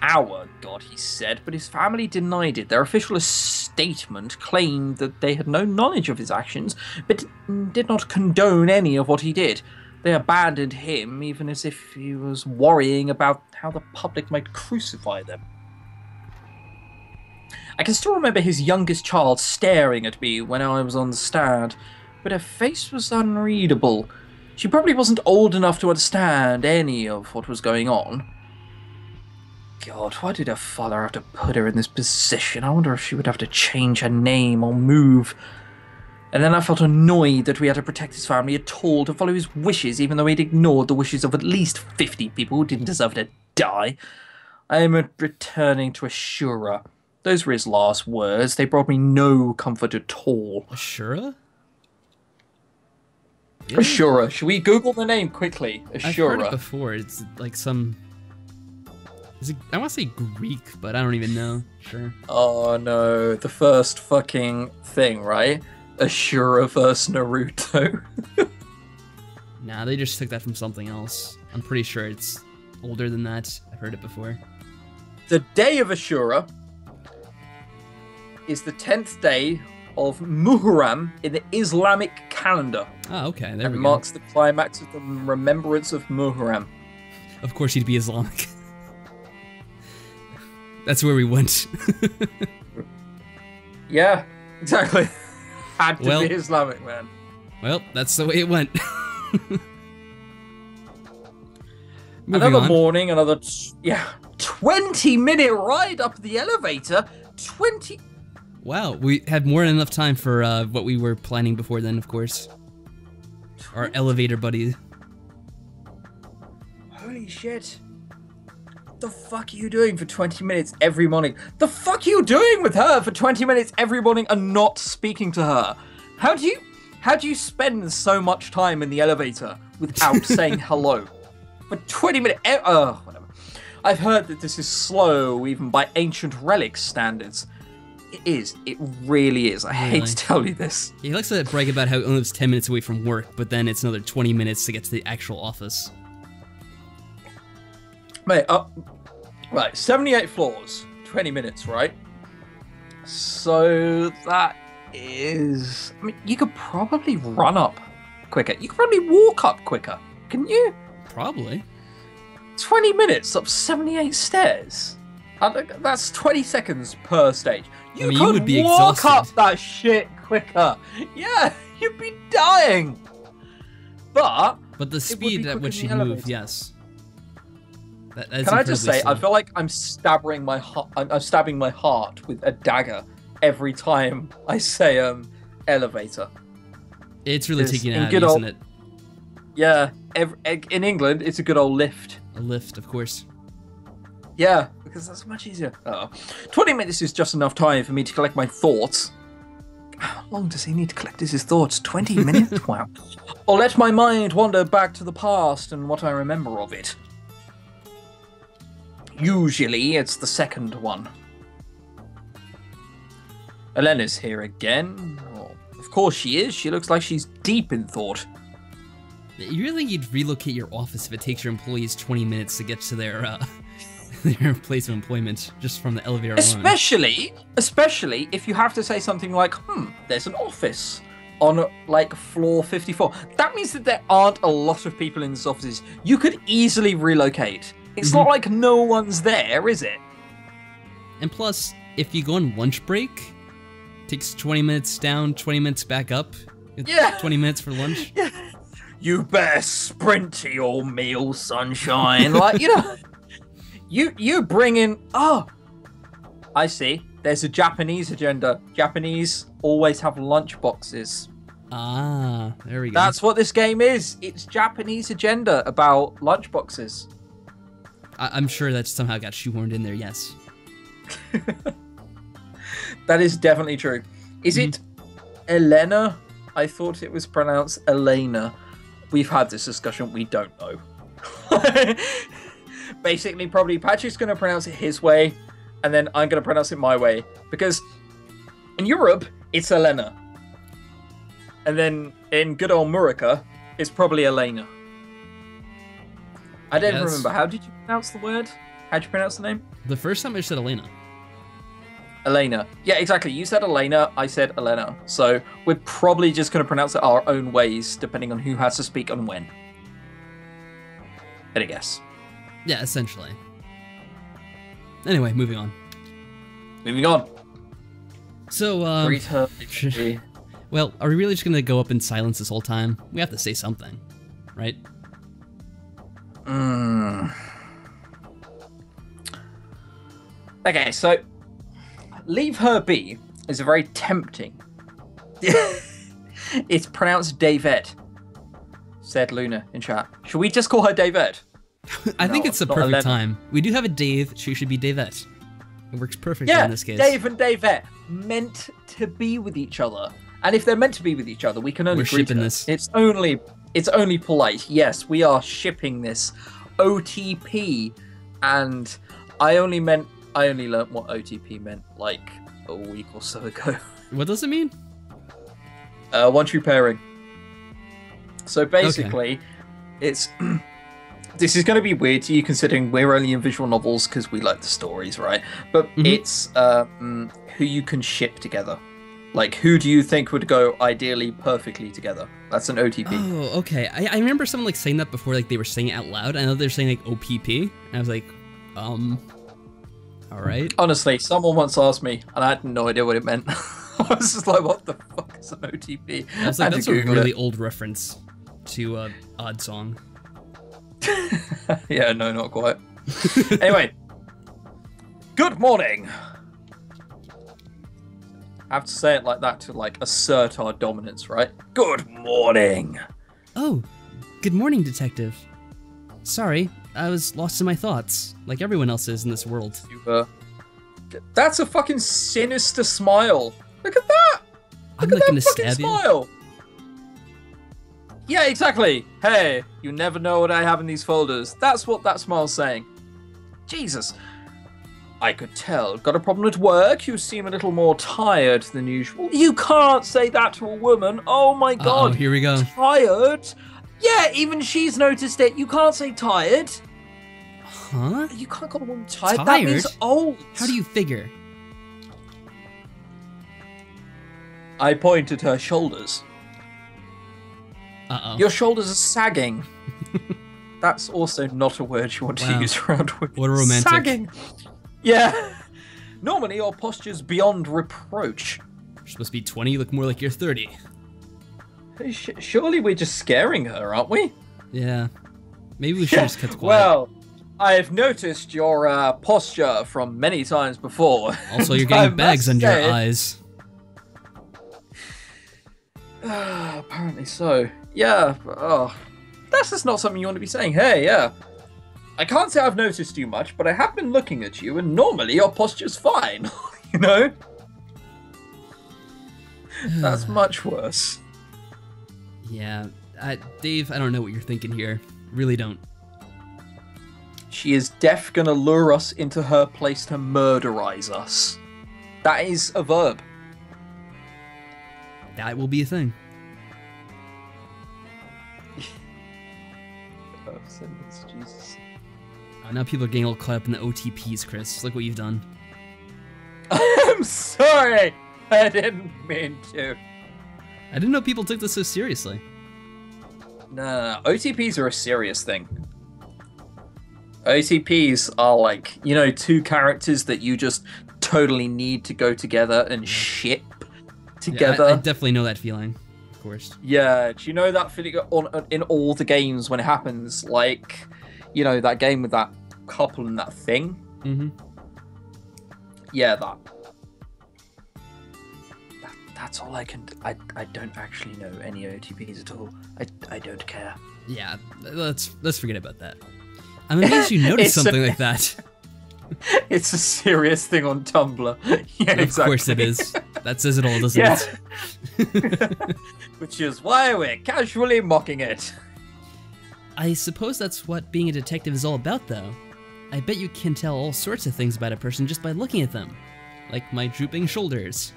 Our God, he said, but his family denied it. Their official statement claimed that they had no knowledge of his actions, but did not condone any of what he did. They abandoned him, even as if he was worrying about how the public might crucify them. I can still remember his youngest child staring at me when I was on the stand, but her face was unreadable. She probably wasn't old enough to understand any of what was going on. God, why did her father have to put her in this position? I wonder if she would have to change her name or move. And then I felt annoyed that we had to protect his family at all, to follow his wishes, even though he'd ignored the wishes of at least 50 people who didn't deserve to die. I am returning to Ashura. Those were his last words. They brought me no comfort at all. Ashura? Yeah. Ashura. Should we Google the name quickly? Ashura. I've heard it before. It's like some... I want to say Greek, but I don't even know. Sure. Oh no, the first fucking thing, right? Ashura vs Naruto. Nah, they just took that from something else. I'm pretty sure it's older than that. I've heard it before. The day of Ashura is the 10th day of Muharram in the Islamic calendar. Oh, okay, there we go. And marks the climax of the remembrance of Muharram. Of course he'd be Islamic. That's where we went. Yeah, exactly. Had to be Islamic, man. Well, that's the way it went. Another morning, 20-minute ride up the elevator. 20. Wow, we had more than enough time for what we were planning before then, of course. Our elevator buddy. Holy shit. What the fuck are you doing for 20 minutes every morning? The fuck are you doing with her for 20 minutes every morning and not speaking to her? How do you spend so much time in the elevator without saying hello? For 20 minutes, whatever. I've heard that this is slow, even by ancient relic standards. It is. It really is. I hate to tell you this. He likes to brag about how he only lives 10 minutes away from work, but then it's another 20 minutes to get to the actual office. Mate, right, 78 floors, 20 minutes, right? So that is... I mean, you could probably run up quicker. You could probably walk up quicker, couldn't you? Probably. 20 minutes up 78 stairs. That's 20 seconds per stage. You could walk up that shit quicker. Yeah, you'd be dying. But the speed at which you move, yes. Can I just say, I feel like I'm stabbing my heart. I'm stabbing my heart with a dagger every time I say elevator. It's really taking it out, isn't it? Yeah, in England, it's a good old lift. A lift, of course. Yeah, because that's much easier. 20 minutes is just enough time for me to collect my thoughts. How long does he need to collect his thoughts? 20 minutes? Wow. Or let my mind wander back to the past and what I remember of it. Usually, it's the second one. Elena's here again. Well, of course she is. She looks like she's deep in thought. You really need to relocate your office if it takes your employees 20 minutes to get to their their place of employment just from the elevator alone. Especially if you have to say something like, there's an office on like floor 54. That means that there aren't a lot of people in this office. You could easily relocate. It's not like no one's there, is it? And plus, if you go on lunch break, it takes 20 minutes down, 20 minutes back up. Yeah. 20 minutes for lunch. Yeah. You better sprint to your meal, sunshine. Like, you know, you bring in... Oh, I see. There's a Japanese agenda. Japanese always have lunch boxes. Ah, there we go. That's what this game is. It's Japanese agenda about lunch boxes. I'm sure that somehow got shoehorned in there, yes. That is definitely true. Is it Elena? I thought it was pronounced Elena. We've had this discussion. We don't know. Basically, probably Patrick's going to pronounce it his way, and then I'm going to pronounce it my way. Because in Europe, it's Elena. And then in good old Murica, it's probably Elena. I don't remember. How did you pronounce the word? How'd you pronounce the name? The first time I said Elena. Elena. Yeah, exactly. You said Elena, I said Elena. So we're probably just going to pronounce it our own ways, depending on who has to speak and when. I guess. Yeah, essentially. Anyway, moving on. Moving on. So, well, are we really just going to go up in silence this whole time? We have to say something, right? Okay, so leave her be is a very tempting. It's pronounced Davette, said Luna in chat. Should we just call her Davette? I think it's the perfect time. We do have a Dave. She should be Davette. It works perfectly in this case. Dave and Davette meant to be with each other, and if they're meant to be with each other, we can only agree to this. It's only polite. Yes, we are shipping this OTP, and I only learned what OTP meant like a week or so ago. What does it mean? One true pairing. So basically, it's this is going to be weird to you considering we're only in visual novels because we like the stories, right? But it's who you can ship together. Like, who do you think would go ideally perfectly together? That's an OTP. Oh, okay. I remember someone like saying that before, like they were saying it out loud. I know they're saying like OPP, and I was like, all right. Honestly, someone once asked me, and I had no idea what it meant. I was just like, what the fuck? It's an OTP. I was like, that's a really old reference to Odd Song. Yeah, no, not quite. Anyway, good morning. I have to say it like that to like assert our dominance, right? Good morning. Oh, good morning, detective. Sorry, I was lost in my thoughts, like everyone else is in this world. That's a fucking sinister smile. Look at that. I'm Look at looking that to fucking stab you. smile. Yeah, exactly. Hey, you never know what I have in these folders. That's what that smile's saying. Jesus. I could tell. Got a problem at work? You seem a little more tired than usual. You can't say that to a woman. Oh my god. Uh-oh, here we go. Tired? Yeah, even she's noticed it. You can't say tired. Huh? You can't call a woman tired. Tired? That means old. How do you figure? I point at her shoulders. Uh-oh. Your shoulders are sagging. That's also not a word you want to use around women. What a romantic. Sagging. Yeah. Normally your posture's beyond reproach. You're supposed to be 20, you look more like you're 30. Surely we're just scaring her, aren't we? Yeah. Maybe we should just cut quiet. Well, I've noticed your posture from many times before. Also, you're getting bags under your eyes. Apparently so. Yeah. Oh, that's just not something you want to be saying. Hey, yeah. I can't say I've noticed you much, but I have been looking at you, and normally your posture's fine. You know? That's much worse. Yeah. Dave, I don't know what you're thinking here. Really don't. She is gonna lure us into her place to murderize us. That is a verb. That will be a thing. Jesus. Now people are getting all caught up in the OTPs, Chris. Look what you've done. I'm sorry! I didn't mean to. I didn't know people took this so seriously. No. OTPs are a serious thing. OTPs are like, you know, two characters that you just totally need to go together and ship together. Yeah, I definitely know that feeling, of course. Yeah, do you know that feeling in all the games when it happens? Like, you know, that game with that couple and that thing? Mm-hmm. Yeah, that's all I can... I don't actually know any OTPs at all. I don't care. Yeah, let's forget about that. I'm amazed you noticed something like that. It's a serious thing on Tumblr. Yeah, exactly. Of course it is. That says it all, doesn't it? Which is why we're casually mocking it. I suppose that's what being a detective is all about, though. I bet you can tell all sorts of things about a person just by looking at them. Like my drooping shoulders.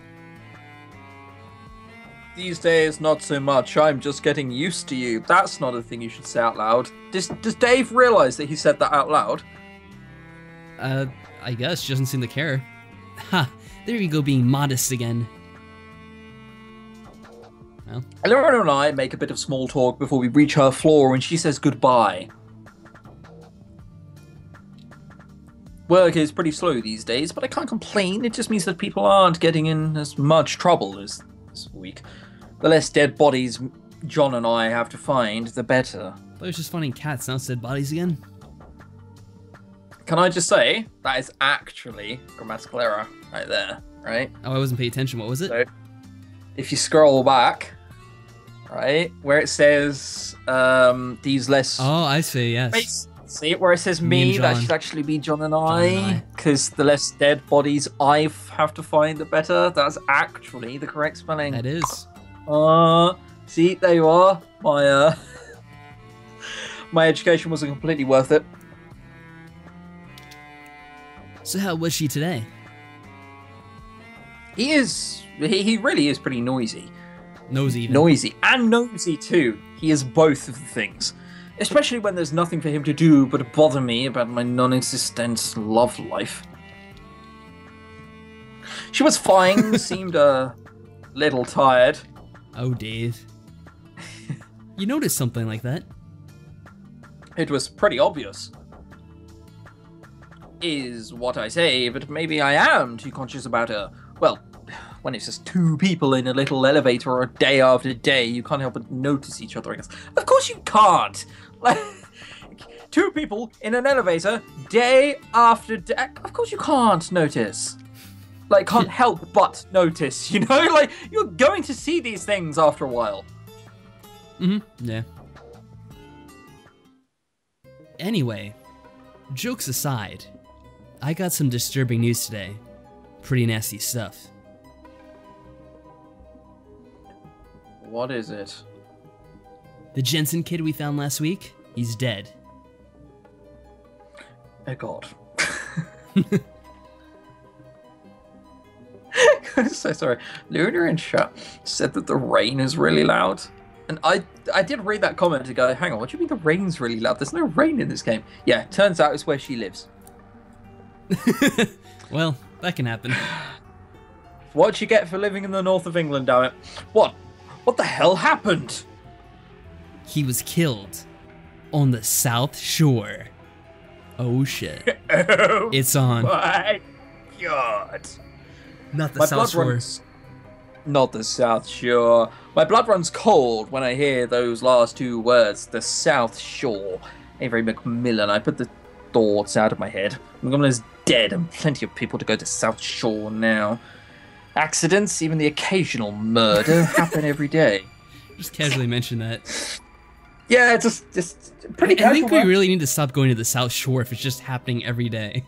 These days, not so much. I'm just getting used to you. That's not a thing you should say out loud. Does Dave realize that he said that out loud? I guess. She doesn't seem to care. Ha! There you go, being modest again. Well. Eleanor and I make a bit of small talk before we reach her floor and she says goodbye. Work is pretty slow these days, but I can't complain. It just means that people aren't getting in as much trouble as this week. The less dead bodies John and I have to find, the better. I was just finding cats, now it's dead bodies again. Can I just say, that is actually grammatical error right there, right? Oh, I wasn't paying attention. What was it? So, if you scroll back, right, where it says these less... Oh, I see, yes. See it where it says me? That should actually be John and I. Because the less dead bodies I have to find, the better. That's actually the correct spelling. That is. See, there you are. My my education wasn't completely worth it. So how was she today? He really is pretty noisy. Nosy. Noisy. And nosy too. He is both of the things. Especially when there's nothing for him to do but bother me about my non-existent love life. She was fine, seemed a little tired. Oh, Dave. You noticed something like that? It was pretty obvious. Is what I say, but maybe I am too conscious about her. Well, when it's just two people in a little elevator or day after day, you can't help but notice each other, I guess. Of course you can't! Like, two people in an elevator, day after day, of course you can't notice. Like, can't help but notice, you know? Like, you're going to see these things after a while. Yeah. Anyway, jokes aside, I got some disturbing news today. Pretty nasty stuff. What is it? The Jensen kid we found last week, he's dead. Oh god. So sorry. Luna in chat said that the rain is really loud. And I did read that comment to go, hang on, what do you mean the rain's really loud? There's no rain in this game. Yeah, turns out it's where she lives. Well, that can happen. What'd you get for living in the north of England, damn it? What? What the hell happened? He was killed on the South Shore. Oh shit. Oh it's on. My god. Not the South Shore. Not the South Shore. My blood runs cold when I hear those last two words, the South Shore. Avery Macmillan, I put the thoughts out of my head. Macmillan is dead and plenty of people to go to South Shore now. Accidents, even the occasional murder, happen every day. Just casually mention that. Yeah, just pretty casual. I think we really need to stop going to the South Shore if it's just happening every day.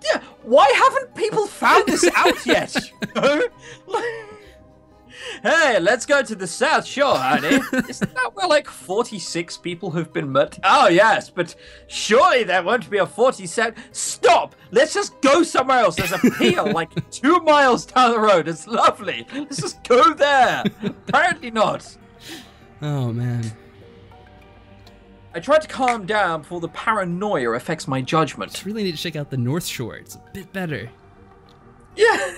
Yeah, why haven't people found this out yet? Hey, let's go to the South Shore, honey. Isn't that where like 46 people have been murdered? Oh yes, but surely there won't be a 47. Stop! Let's just go somewhere else. There's a pier like 2 miles down the road. It's lovely. Let's just go there. Apparently not. Oh man. I tried to calm down before the paranoia affects my judgment. Just really need to check out the North Shore. It's a bit better. Yeah.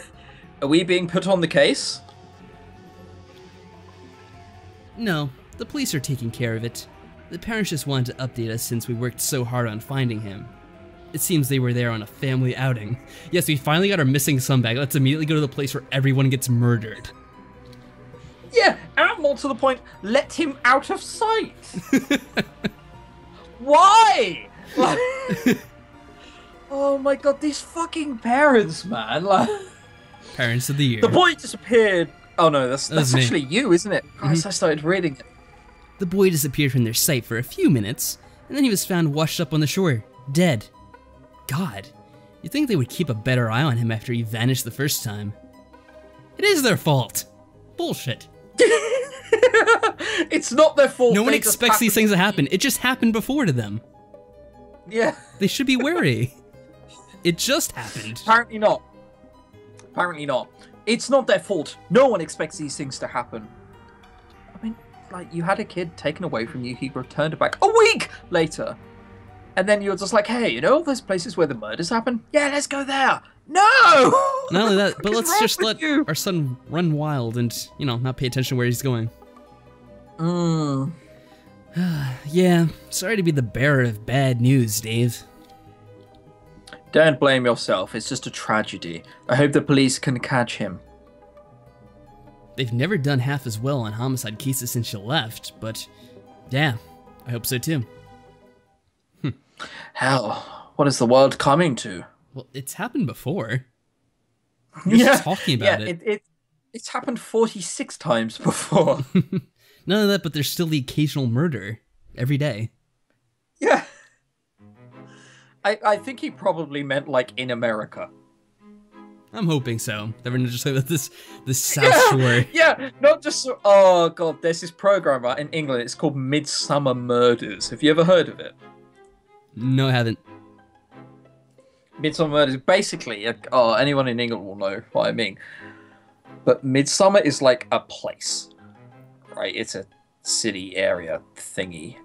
Are we being put on the case? No, the police are taking care of it. The parents just wanted to update us since we worked so hard on finding him. It seems they were there on a family outing. Yes, we finally got our missing son back. Let's immediately go to the place where everyone gets murdered. Yeah, and more to the point, let him out of sight. Why? Like, oh my god, these fucking parents, man. Like, Parents of the year. the boy disappeared. Oh no, that's me. actually you, isn't it? Christ, I started reading it. The boy disappeared from their sight for a few minutes, and then he was found washed up on the shore, dead. God, you'd think they would keep a better eye on him after he vanished the first time. It is their fault. Bullshit. It's not their fault. No one they just expects these things to happened happen. It just happened before to them. Yeah. They should be wary. It just happened. Apparently not. Apparently not. It's not their fault. No one expects these things to happen. I mean, like, you had a kid taken away from you, he returned it back a week later. And then you're just like, hey, you know all those places where the murders happen? Yeah, let's go there. No! Not only that, but let's just let you? our son run wild and, you know, not pay attention to where he's going. Yeah, sorry to be the bearer of bad news, Dave. Don't blame yourself. It's just a tragedy. I hope the police can catch him. They've never done half as well on homicide cases since you left, but yeah, I hope so too. Hell, what is the world coming to? Well, it's happened before. You're just talking about it. It's happened 46 times before. None of that, but there's still the occasional murder every day. Yeah. I think he probably meant, like, in America. I'm hoping so. Never just say that this South Shore. Yeah, not just... Oh, God, there's this program right, in England. It's called Midsummer Murders. Have you ever heard of it? No, I haven't. Midsummer Murders, basically, anyone in England will know what I mean. But Midsummer is like a place, right? It's a city area thingy.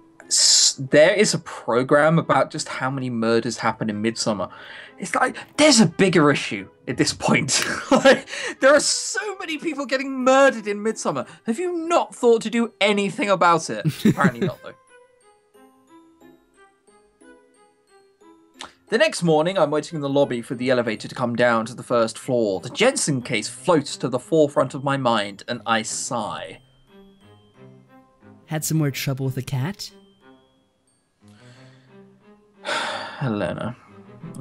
There is a program about just how many murders happen in Midsummer. It's like, there's a bigger issue at this point. Like, there are so many people getting murdered in Midsummer. Have you not thought to do anything about it? Apparently not, though. The next morning, I'm waiting in the lobby for the elevator to come down to the first floor. The Jensen case floats to the forefront of my mind, and I sigh. Had some more trouble with a cat? Helena.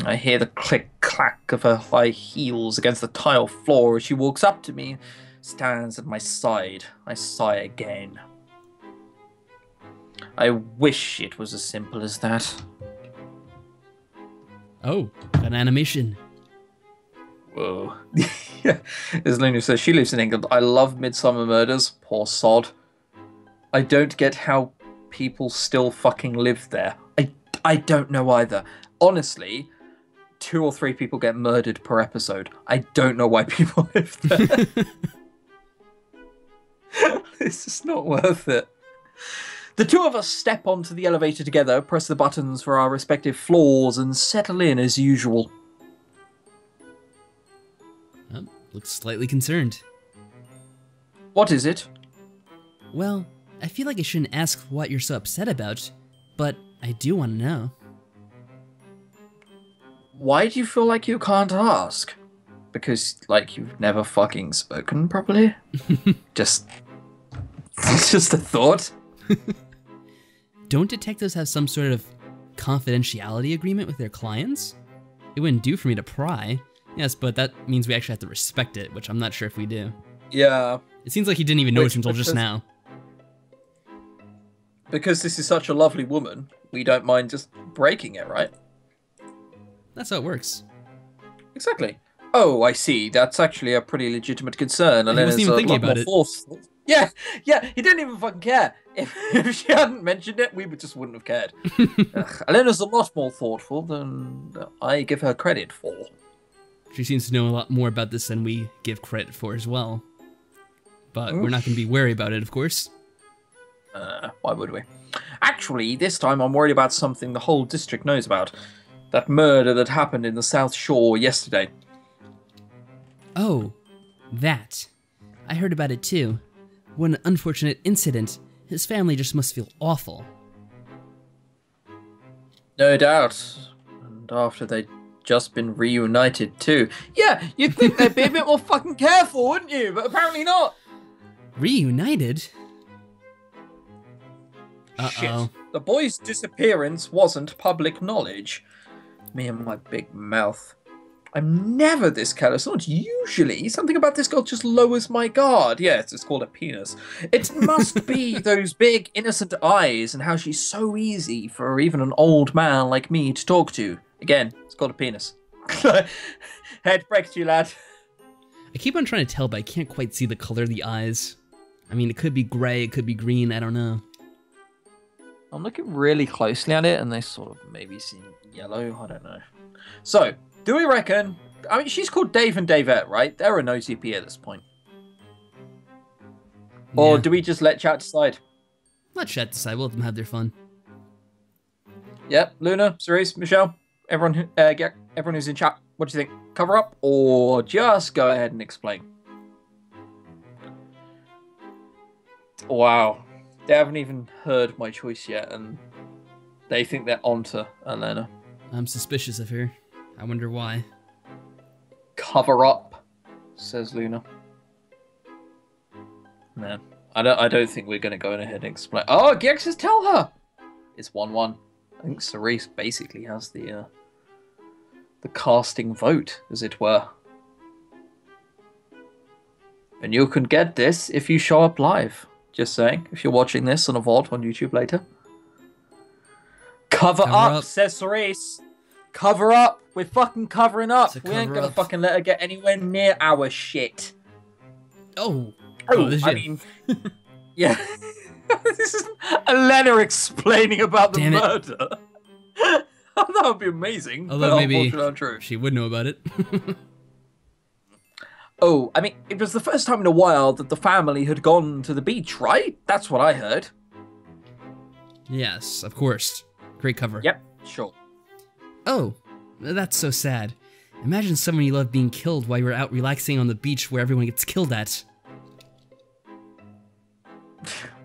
I hear the click-clack of her high heels against the tile floor as she walks up to me, stands at my side. I sigh again. I wish it was as simple as that. Oh, an animation. Whoa. Yeah. As Luna says, she lives in England. I love Midsummer Murders. Poor sod. I don't get how people still fucking live there. I don't know either. Honestly, 2 or 3 people get murdered per episode. I don't know why people live there. It's just not worth it. The two of us step onto the elevator together, press the buttons for our respective floors, and settle in as usual. Oh, looks slightly concerned. What is it? Well, I feel like I shouldn't ask what you're so upset about, but I do want to know. Why do you feel like you can't ask? Because, like, you've never fucking spoken properly? It's just a thought. Don't detectives have some sort of confidentiality agreement with their clients? It wouldn't do for me to pry. Yes, but that means we actually have to respect it, which I'm not sure if we do. Yeah. It seems like he didn't even notice until just now. Because this is such a lovely woman, we don't mind just breaking it, right? That's how it works. Exactly. Oh, I see. That's actually a pretty legitimate concern. And He wasn't even thinking about it. Yeah, he didn't even fucking care. If she hadn't mentioned it, we just wouldn't have cared. Elena's a lot more thoughtful than I give her credit for. She seems to know a lot more about this than we give credit for as well. But we're not going to be wary about it, of course. Why would we? Actually, this time I'm worried about something the whole district knows about. That murder that happened in the South Shore yesterday. Oh, that. I heard about it too. What an unfortunate incident. His family just must feel awful. No doubt. And after they'd just been reunited too. Yeah, you'd think they'd be a bit more fucking careful, wouldn't you? But apparently not. Reunited? Uh-oh. Shit. The boy's disappearance wasn't public knowledge. Me and my big mouth. I'm never this careless. Not usually. Something about this girl just lowers my guard. Yes, it's called a penis. It must be those big innocent eyes and how she's so easy for even an old man like me to talk to. Again, it's called a penis. Head breaks you, lad. I keep on trying to tell, but I can't quite see the color of the eyes. I mean, it could be gray, it could be green, I don't know. I'm looking really closely at it, and they sort of maybe seem yellow. I don't know. So, do we reckon... I mean, she's called Dave and Davette, right? They're an OCP at this point. Or do we just let chat decide? Let chat decide. We'll let them have their fun. Yep. Luna, Cerise, Michelle, everyone, everyone who's in chat, what do you think? Cover up or just go ahead and explain? Wow. They haven't even heard my choice yet, and they think they're onto Elena. I'm suspicious of her. I wonder why. Cover up, says Luna. No, I don't think we're going to go ahead and explain. Oh, Gex, just tell her. It's 1-1. I think Cerise basically has the casting vote, as it were. And you can get this if you show up live. Just saying, if you're watching this on a VOD on YouTube later. Cover up, says Cerise. Cover up. We're fucking covering up. We ain't gonna fucking let her get anywhere near our shit. Oh, I mean, yeah. This is Elena explaining about the murder. That would be amazing. Although maybe she would know about it. Oh, I mean, it was the first time in a while that the family had gone to the beach, right? That's what I heard. Yes, of course. Great cover. Yep, sure. Oh, that's so sad. Imagine someone you love being killed while you're out relaxing on the beach where everyone gets killed at.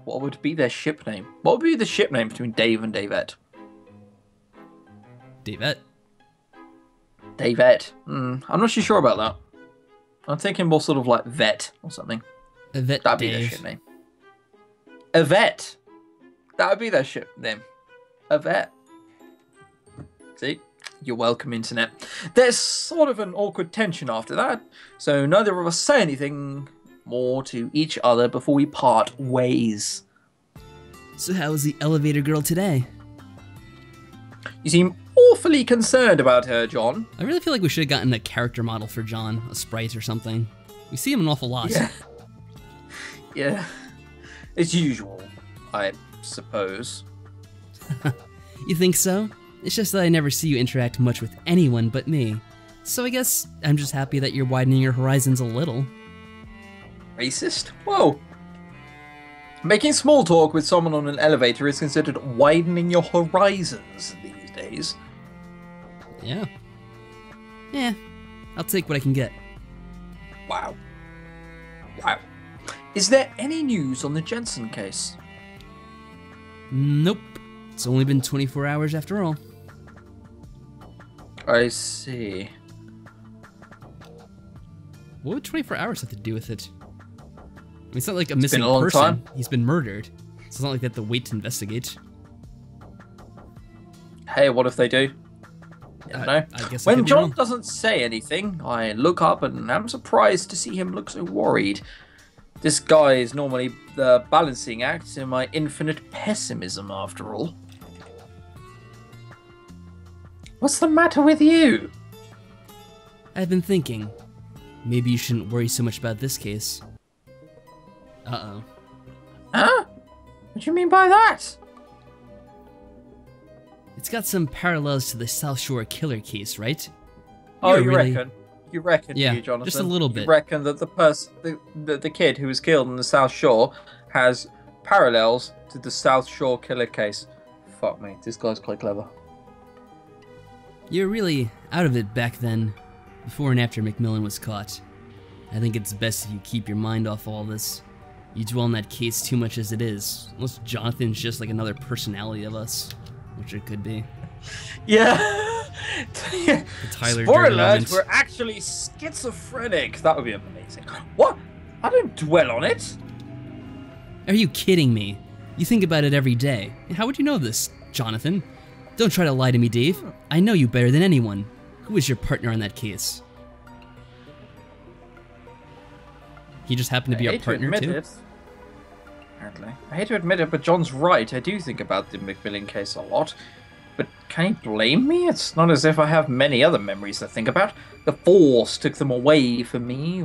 What would be their ship name? What would be the ship name between Dave and Davette? Davette? David. I'm not too sure about that. I'm thinking more sort of like vet or something. A vet That'd be their Dave. ship name. A vet. That would be their ship name. A vet. See? You're welcome, Internet. There's sort of an awkward tension after that, so neither of us say anything more to each other before we part ways. So how was the elevator girl today? You seem awfully concerned about her, John. I really feel like we should have gotten a character model for John, a sprite or something. We see him an awful lot. Yeah. Yeah. As usual, I suppose. You think so? It's just that I never see you interact much with anyone but me. So I guess I'm just happy that you're widening your horizons a little. Racist? Whoa. Making small talk with someone on an elevator is considered widening your horizons these days. Yeah. Yeah, I'll take what I can get. Wow. Wow. Is there any news on the Jensen case? Nope. It's only been 24 hours after all. I see. What would 24 hours have to do with it? I mean, it's not like a missing been a long person. time. He's been murdered. So it's not like they have to wait to investigate. Hey, what if they do? You never know. I guess I When could be John wrong. doesn't say anything, I look up and am surprised to see him look so worried. This guy is normally the balancing act in my infinite pessimism, after all. What's the matter with you? I've been thinking, maybe you shouldn't worry so much about this case. Uh-oh. Huh? What do you mean by that? It's got some parallels to the South Shore killer case, right? Oh, You're you really- reckon? You reckon, Yeah, do you, Jonathan? just a little You bit. reckon that the kid who was killed on the South Shore has parallels to the South Shore killer case? Fuck me, this guy's quite clever. You're really out of it back then, before and after Macmillan was caught. I think it's best if you keep your mind off all this. You dwell on that case too much as it is, unless Jonathan's just like another personality of us, which it could be. Yeah. The Tyler Spoiler Durden alert, moment. we're actually schizophrenic. That would be amazing. What? I don't dwell on it. Are you kidding me? You think about it every day. How would you know this, Jonathan? Don't try to lie to me, Dave. I know you better than anyone. Who is your partner on that case? He just happened to be I our hate to partner admit too? it. Apparently. I hate to admit it, but John's right. I do think about the Macmillan case a lot. But can he blame me? It's not as if I have many other memories to think about. The Force took them away from me,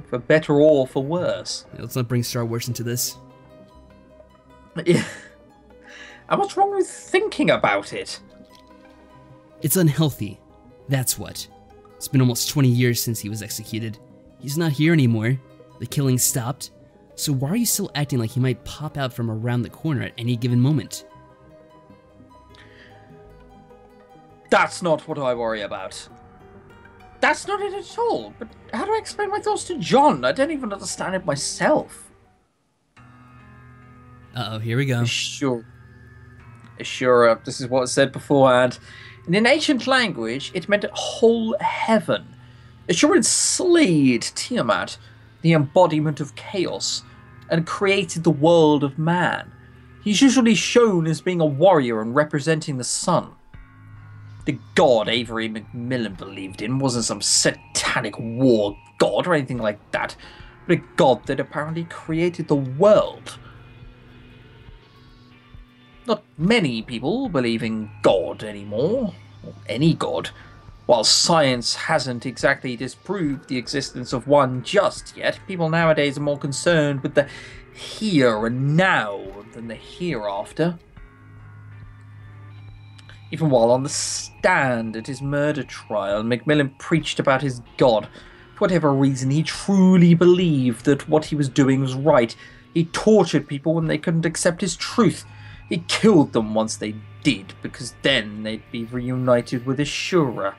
for better or for worse. Let's not bring Star Wars into this. Yeah. And what's wrong with thinking about it? It's unhealthy. That's what. It's been almost 20 years since he was executed. He's not here anymore. The killing stopped. So why are you still acting like he might pop out from around the corner at any given moment? That's not what I worry about. That's not it at all. But how do I explain my thoughts to John? I don't even understand it myself. Uh-oh, here we go. Sure, this is what was said beforehand. In an ancient language, it meant whole heaven. Ashur enslaved Tiamat, the embodiment of chaos, and created the world of man. He's usually shown as being a warrior and representing the sun. The god Avery Macmillan believed in wasn't some satanic war god or anything like that, but a god that apparently created the world. Not many people believe in God anymore, or any god, while science hasn't exactly disproved the existence of one just yet. People nowadays are more concerned with the here and now than the hereafter. Even while on the stand at his murder trial, Macmillan preached about his God. For whatever reason, he truly believed that what he was doing was right. He tortured people when they couldn't accept his truth. He killed them once they did, because then they'd be reunited with Ashura.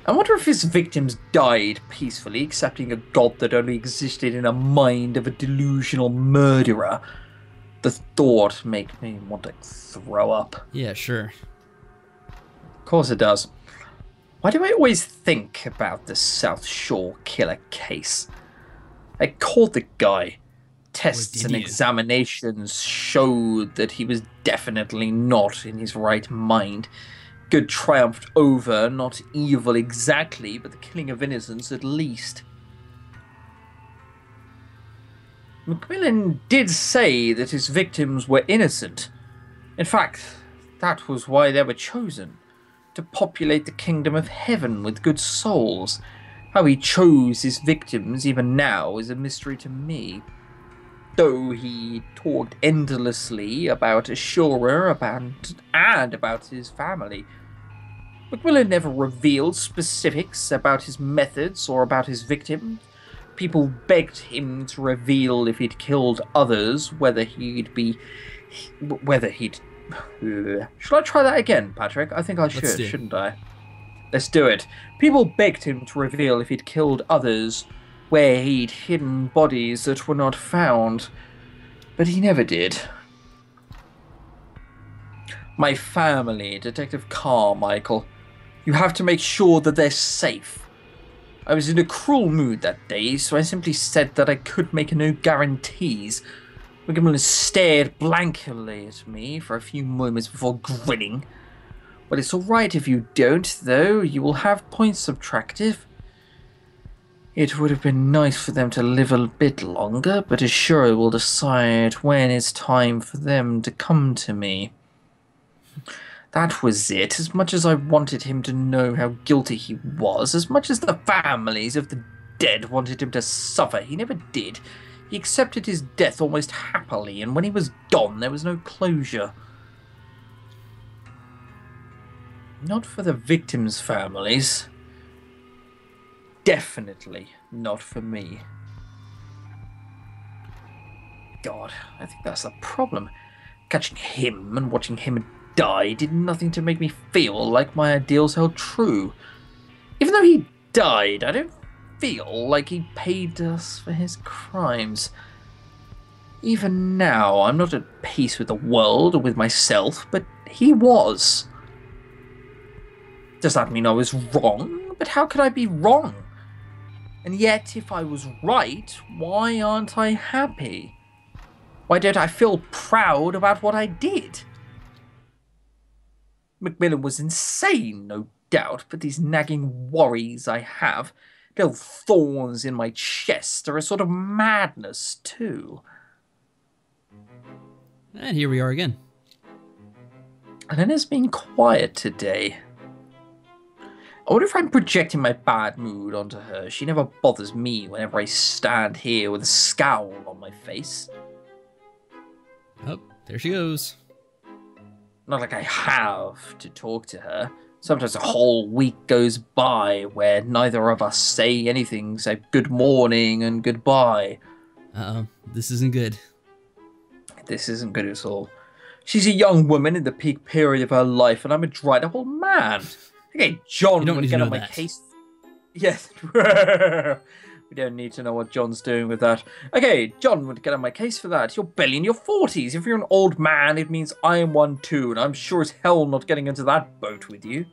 I wonder if his victims died peacefully, accepting a god that only existed in a mind of a delusional murderer. The thought makes me want to throw up. Yeah, sure. Of course it does. Why do I always think about the South Shore killer case? I caught the guy. Tests and examinations showed that he was definitely not in his right mind. Good triumphed over, not evil exactly, but the killing of innocents at least. Macmillan did say that his victims were innocent. In fact, that was why they were chosen. To populate the kingdom of heaven with good souls. How he chose his victims even now is a mystery to me. Though he talked endlessly about Ashura and about his family. Macmillan never revealed specifics about his methods or about his victims. People begged him to reveal if he'd killed others, whether he'd... Should I try that again, Patrick? I think I should, shouldn't I? Let's do it. People begged him to reveal if he'd killed others, where he'd hidden bodies that were not found, but he never did. My family, Detective Carmichael. You have to make sure that they're safe. I was in a cruel mood that day, so I simply said that I could make no guarantees. Macmillan stared blankly at me for a few moments before grinning. Well, it's alright if you don't, though. You will have points subtractive. It would have been nice for them to live a bit longer, but Ashura will decide when it's time for them to come to me. That was it. As much as I wanted him to know how guilty he was, as much as the families of the dead wanted him to suffer, he never did. He accepted his death almost happily, and when he was gone, there was no closure. Not for the victims' families. Definitely not for me. God, I think that's the problem. Catching him and watching him die did nothing to make me feel like my ideals held true. Even though he died, I don't feel like he paid us for his crimes. Even now, I'm not at peace with the world or with myself, but he was. Does that mean I was wrong? But how could I be wrong? And yet, if I was right, why aren't I happy? Why don't I feel proud about what I did? Macmillan was insane, no doubt, but these nagging worries I have, little thorns in my chest, are a sort of madness, too. And here we are again. Elena's been quiet today. I wonder if I'm projecting my bad mood onto her. She never bothers me whenever I stand here with a scowl on my face. Oh, there she goes. Not like I have to talk to her. Sometimes a whole week goes by where neither of us say anything except good morning and goodbye. Uh-oh, this isn't good. This isn't good at all. She's a young woman in the peak period of her life, and I'm a dried up old man. Okay, John would get on my case. Yes. We don't need to know what John's doing with that. Okay, John would get on my case for that. You're barely in your 40s. If you're an old man, it means I am one too, and I'm sure as hell not getting into that boat with you.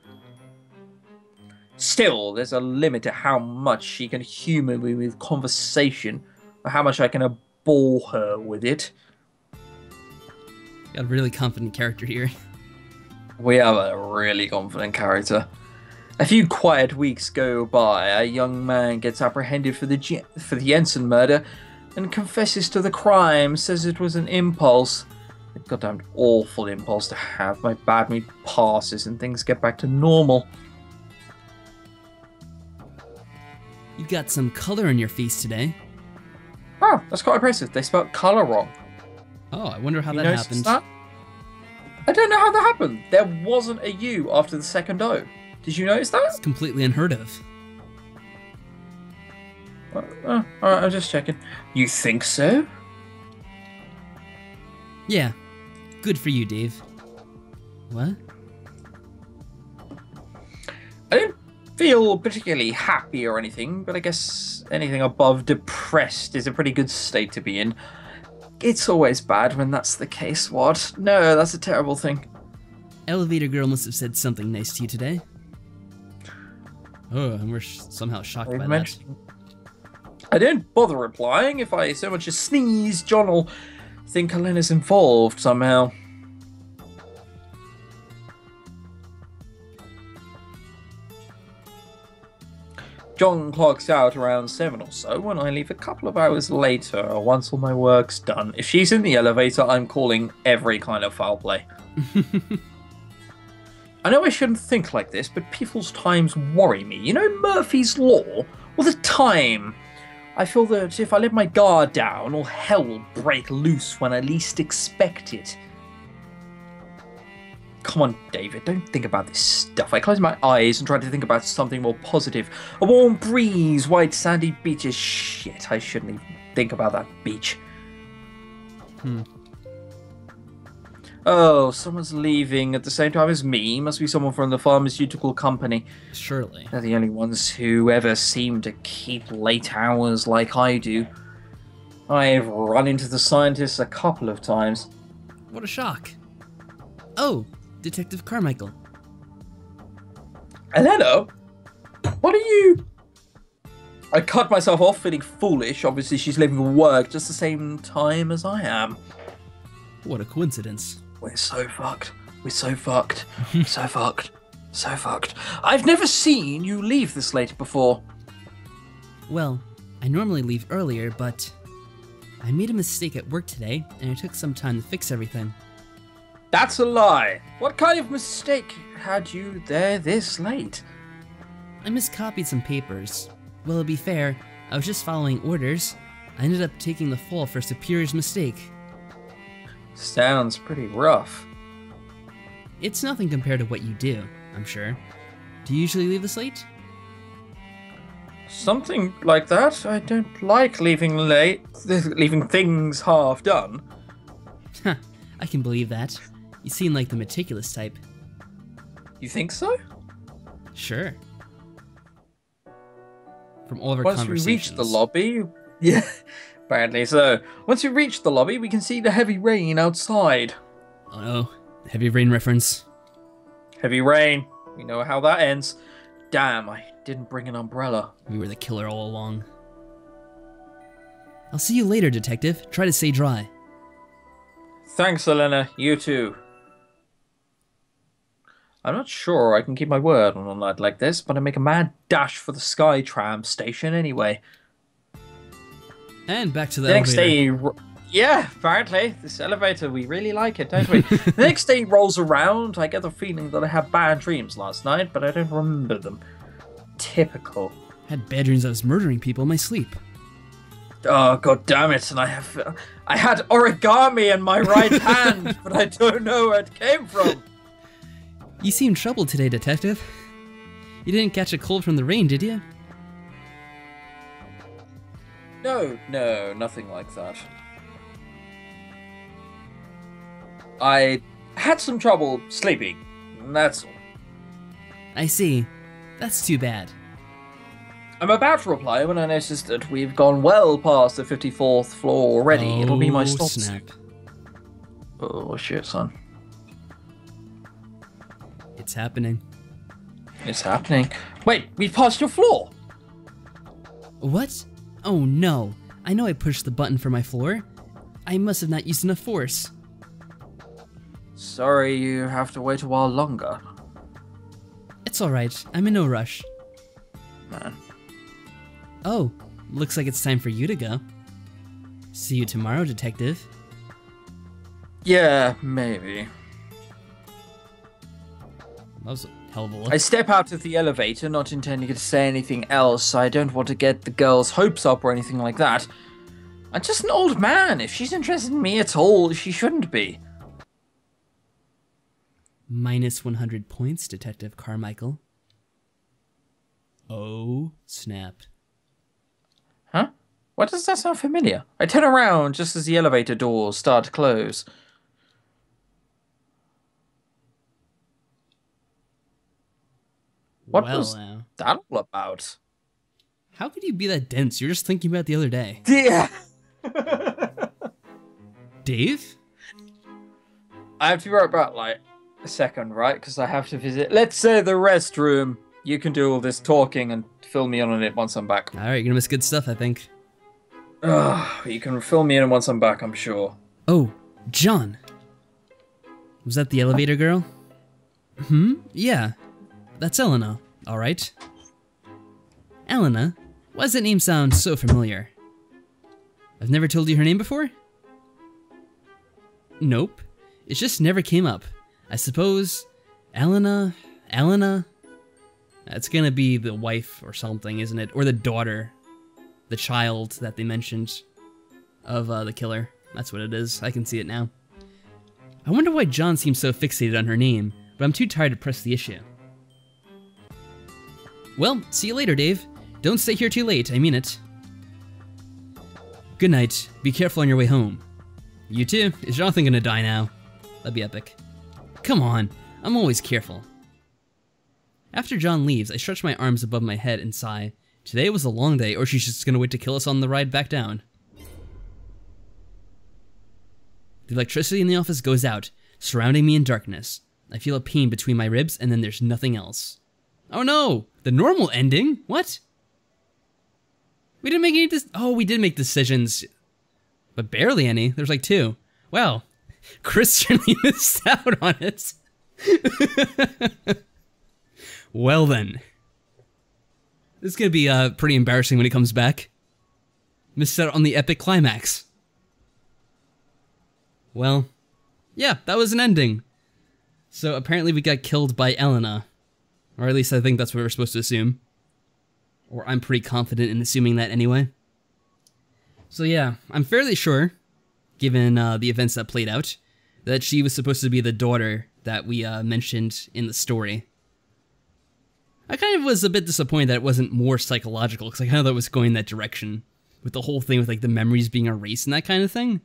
Still, there's a limit to how much she can humour me with conversation, or how much I can bore her with it. Got a really confident character here. We have a really confident character. A few quiet weeks go by. A young man gets apprehended for the Jensen murder and confesses to the crime, says it was an impulse. A goddamn awful impulse to have. My bad mood passes and things get back to normal. You got some color in your face today. Oh, that's quite impressive. They spelled colour wrong. Oh, I wonder how that happened. That? I don't know how that happened. There wasn't a U after the second O. Did you notice that? It's completely unheard of. Alright, I'm just checking. You think so? Yeah. Good for you, Dave. What? I don't feel particularly happy or anything, but I guess anything above depressed is a pretty good state to be in. It's always bad when that's the case, what? No, that's a terrible thing. Elevator girl must have said something nice to you today. Oh, and we're somehow shocked by that. I don't bother replying. If I so much as sneeze, John will think Elena's involved somehow. John clocks out around 7 or so, and I leave a couple of hours later once all my work's done. If she's in the elevator, I'm calling every kind of foul play. I know I shouldn't think like this, but people's times worry me. You know Murphy's Law? All the time. I feel that if I let my guard down, all hell will break loose when I least expect it. Come on, David, don't think about this stuff. I close my eyes and try to think about something more positive. A warm breeze, white sandy beaches. Shit, I shouldn't even think about that beach. Oh, someone's leaving at the same time as me. Must be someone from the pharmaceutical company. Surely. They're the only ones who ever seem to keep late hours like I do. I've run into the scientists a couple of times. What a shock. Oh, Detective Carmichael. Elena? What are you... I cut myself off feeling foolish. Obviously she's leaving work just the same time as I am. What a coincidence. We're so fucked. We're so fucked. So fucked. So fucked. I've never seen you leave this late before. Well, I normally leave earlier, but I made a mistake at work today, and it took some time to fix everything. That's a lie. What kind of mistake had you there this late? I miscopied some papers. Well, to be fair, I was just following orders. I ended up taking the fall for Superior's mistake. Sounds pretty rough. It's nothing compared to what you do, I'm sure. Do you usually leave this late? Something like that. I don't like leaving late, leaving things half done. Huh, I can believe that. You seem like the meticulous type. You think so? Sure. From all of our Once conversations. we reach the lobby... Yeah, apparently so. Once we reach the lobby, we can see the heavy rain outside. Oh no, heavy rain reference. Heavy rain. We know how that ends. Damn, I didn't bring an umbrella. We were the killer all along. I'll see you later, Detective. Try to stay dry. Thanks, Elena. You too. I'm not sure I can keep my word on a night like this, but I make a mad dash for the SkyTram station anyway. And back to the next elevator. day... Yeah, apparently. This elevator, we really like it, don't we? The next day rolls around, I get the feeling that I had bad dreams last night, but I don't remember them. Typical. I had bad dreams I was murdering people in my sleep. Oh, god damn it, and I had origami in my right hand, but I don't know where it came from. You seem troubled today, Detective. You didn't catch a cold from the rain, did you? No, nothing like that. I had some trouble sleeping, that's all. I see. That's too bad. I'm about to reply when I notice that we've gone well past the 54th floor already. Oh, it'll be my stop snap. Oh shit, son. It's happening. It's happening. Wait, we've passed your floor! What? Oh no. I know I pushed the button for my floor. I must have not used enough force. Sorry you have to wait a while longer. It's alright. I'm in no rush. Man. Oh, looks like it's time for you to go. See you tomorrow, Detective. Yeah, maybe. That was a hell of a look. I step out of the elevator, not intending to say anything else. I don't want to get the girl's hopes up or anything like that. I'm just an old man. If she's interested in me at all, she shouldn't be. Minus 100 points, Detective Carmichael. Oh, snap. Huh? Why does that sound familiar? I turn around just as the elevator doors start to close. What was that all about? How could you be that dense? You're just thinking about the other day. Yeah. Dave? I have to be right about, like, a second, right? Because I have to visit, let's say, the restroom. You can do all this talking and fill me in on it once I'm back. All right, you're gonna miss good stuff, I think. You can fill me in once I'm back, I'm sure. Oh, John. Was that the elevator girl? Yeah. That's Elena. All right. Elena? Why does that name sound so familiar? I've never told you her name before? Nope. It just never came up. I suppose... Elena? That's gonna be the wife or something, isn't it? Or the daughter. The child that they mentioned of the killer. That's what it is. I can see it now. I wonder why John seems so fixated on her name, but I'm too tired to press the issue. Well, see you later, Dave. Don't stay here too late, I mean it. Good night. Be careful on your way home. You too. Is Jonathan gonna die now? That'd be epic. Come on, I'm always careful. After John leaves, I stretch my arms above my head and sigh. Today was a long day, or she's just gonna wait to kill us on the ride back down. The electricity in the office goes out, surrounding me in darkness. I feel a pain between my ribs, and then there's nothing else. Oh no! The normal ending? What? We didn't make any oh, we did make decisions. But barely any. There's like 2. Wow. Chris really missed out on it. Well then. This is gonna be pretty embarrassing when he comes back. Missed out on the epic climax. Well, yeah, that was an ending. So apparently we got killed by Elena. Or at least I think that's what we're supposed to assume. Or I'm pretty confident in assuming that anyway. So yeah, I'm fairly sure, given the events that played out, that she was supposed to be the daughter that we mentioned in the story. I kind of was a bit disappointed that it wasn't more psychological, because I kind of thought it was going that direction, with the whole thing with like the memories being erased and that kind of thing.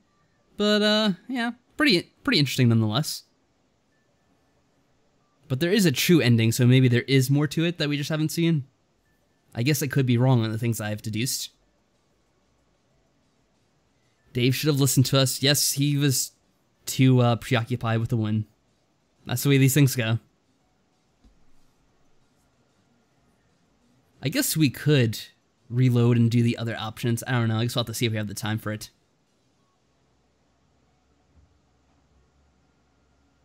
But yeah, pretty interesting nonetheless. But there is a true ending, so maybe there is more to it that we just haven't seen. I guess I could be wrong on the things I've deduced. Dave should have listened to us. Yes, he was too preoccupied with the win. That's the way these things go. I guess we could reload and do the other options. I don't know. I guess we'll have to see if we have the time for it.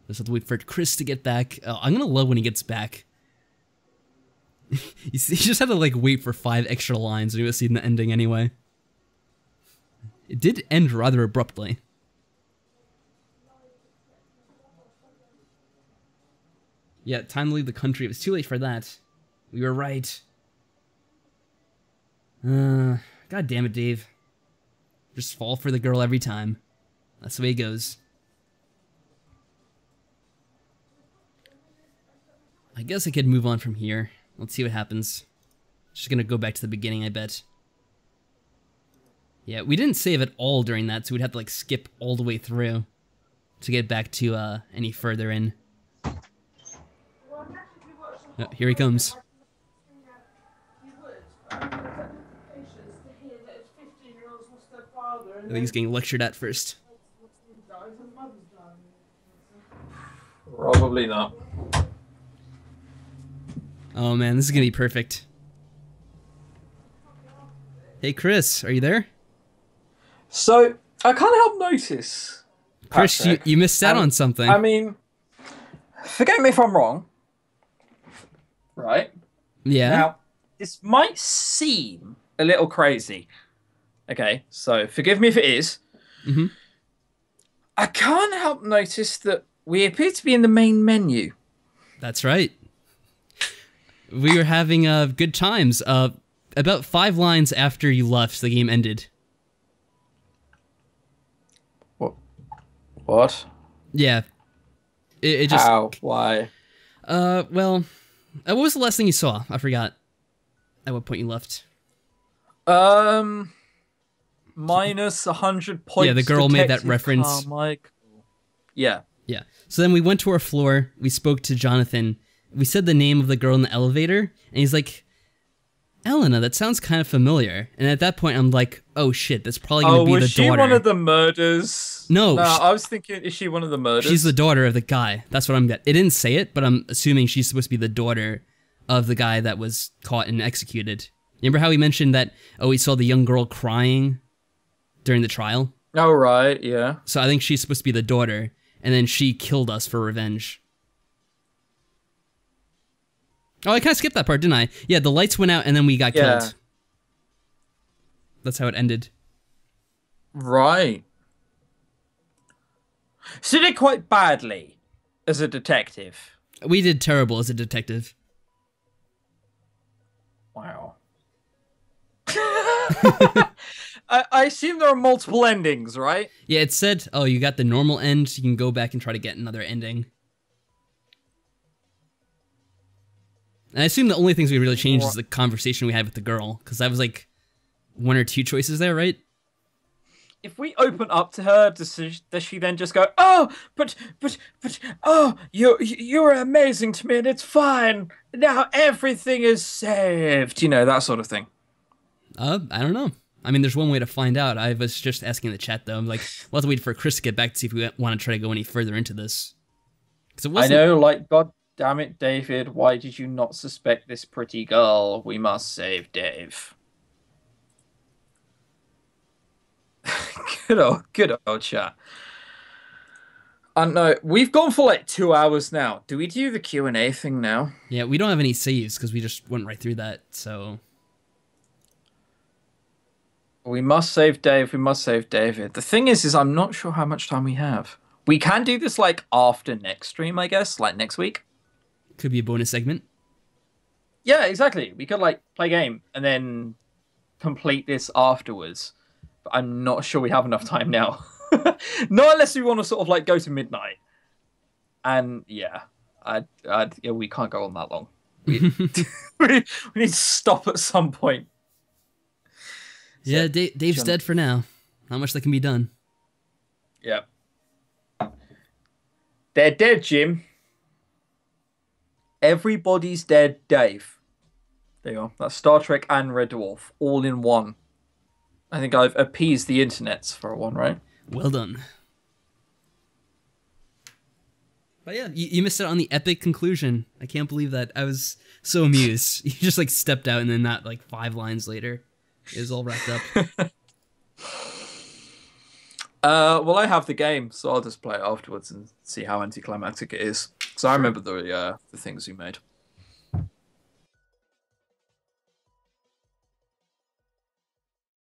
Just have to wait for Chris to get back. Oh, I'm gonna love when he gets back. You just had to like wait for 5 extra lines and you would have seen the ending anyway. It did end rather abruptly. Yeah, time to leave the country. It was too late for that. We were right. God damn it, Dave. Just fall for the girl every time. That's the way it goes. I guess I could move on from here. Let's see what happens. Just gonna go back to the beginning, I bet. Yeah, we didn't save at all during that, so we'd have to like skip all the way through to get back to any further in. Oh, here he comes. I think he's getting lectured at first. Probably not. Oh man, this is gonna be perfect. Hey Chris, are you there? So, I can't help notice, Chris, Patrick, you missed out on something. I mean, forget me if I'm wrong, right? Yeah. Now, this might seem a little crazy. Okay, so forgive me if it is. Mm-hmm. I can't help notice that we appear to be in the main menu. That's right. We were having good times. About 5 lines after you left, the game ended. What? Yeah. It just... How? Why? Well... what was the last thing you saw? I forgot. At what point you left. Minus 100 points. Yeah, the girl made that reference. Carmichael. Yeah. Yeah. So then we went to our floor, we spoke to Jonathan, we said the name of the girl in the elevator, and he's like, Elena, that sounds kind of familiar. And at that point, I'm like, oh shit, that's probably going to be the daughter. Was she one of the murders? No. I was thinking, is she one of the murders? She's the daughter of the guy. That's what I'm getting. It didn't say it, but I'm assuming she's supposed to be the daughter of the guy that was caught and executed. Remember how he mentioned that, oh, he saw the young girl crying during the trial? Oh, right, yeah. So I think she's supposed to be the daughter, and then she killed us for revenge. Oh, I kind of skipped that part, didn't I? Yeah, the lights went out and then we got killed. That's how it ended. Right. So you did quite badly as a detective. We did terrible as a detective. Wow. I assume there are multiple endings, right? Yeah, it said, oh, you got the normal end, you can go back and try to get another ending. And I assume the only things we really changed is the conversation we had with the girl, because that was like one or two choices there, right? If we open up to her, does she then just go, oh, but, oh, you're amazing to me and it's fine. Now everything is saved. You know, that sort of thing. I don't know. I mean, there's one way to find out. I was just asking in the chat, though. I'm like, we'll have to wait for Chris to get back to see if we want to try to go any further into this. I know, like, God damn it, David, why did you not suspect this pretty girl? We must save Dave. Good old chat. I know, we've gone for like 2 hours now. Do we do the Q&A thing now? Yeah, we don't have any saves because we just went right through that, so... We must save Dave, we must save David. The thing is I'm not sure how much time we have. We can do this, like, after next stream, I guess, like next week. Could be a bonus segment. Yeah, exactly. We could, like, play a game and then complete this afterwards. But I'm not sure we have enough time now. Not unless we want to sort of, like, go to midnight. And, yeah, yeah, we can't go on that long. We need to stop at some point. Yeah, Dave's dead for now. Not much that can be done. Yeah. They're dead, Jim. Everybody's dead, Dave. There you are. That's Star Trek and Red Dwarf, all in one. I think I've appeased the internets for one, right? Well done. But yeah, you missed out on the epic conclusion. I can't believe that. I was so amused. You just, like, stepped out and then not, like, 5 lines later. It was all wrapped up. Well, I have the game, so I'll just play it afterwards and see how anticlimactic it is. Because I remember the things you made.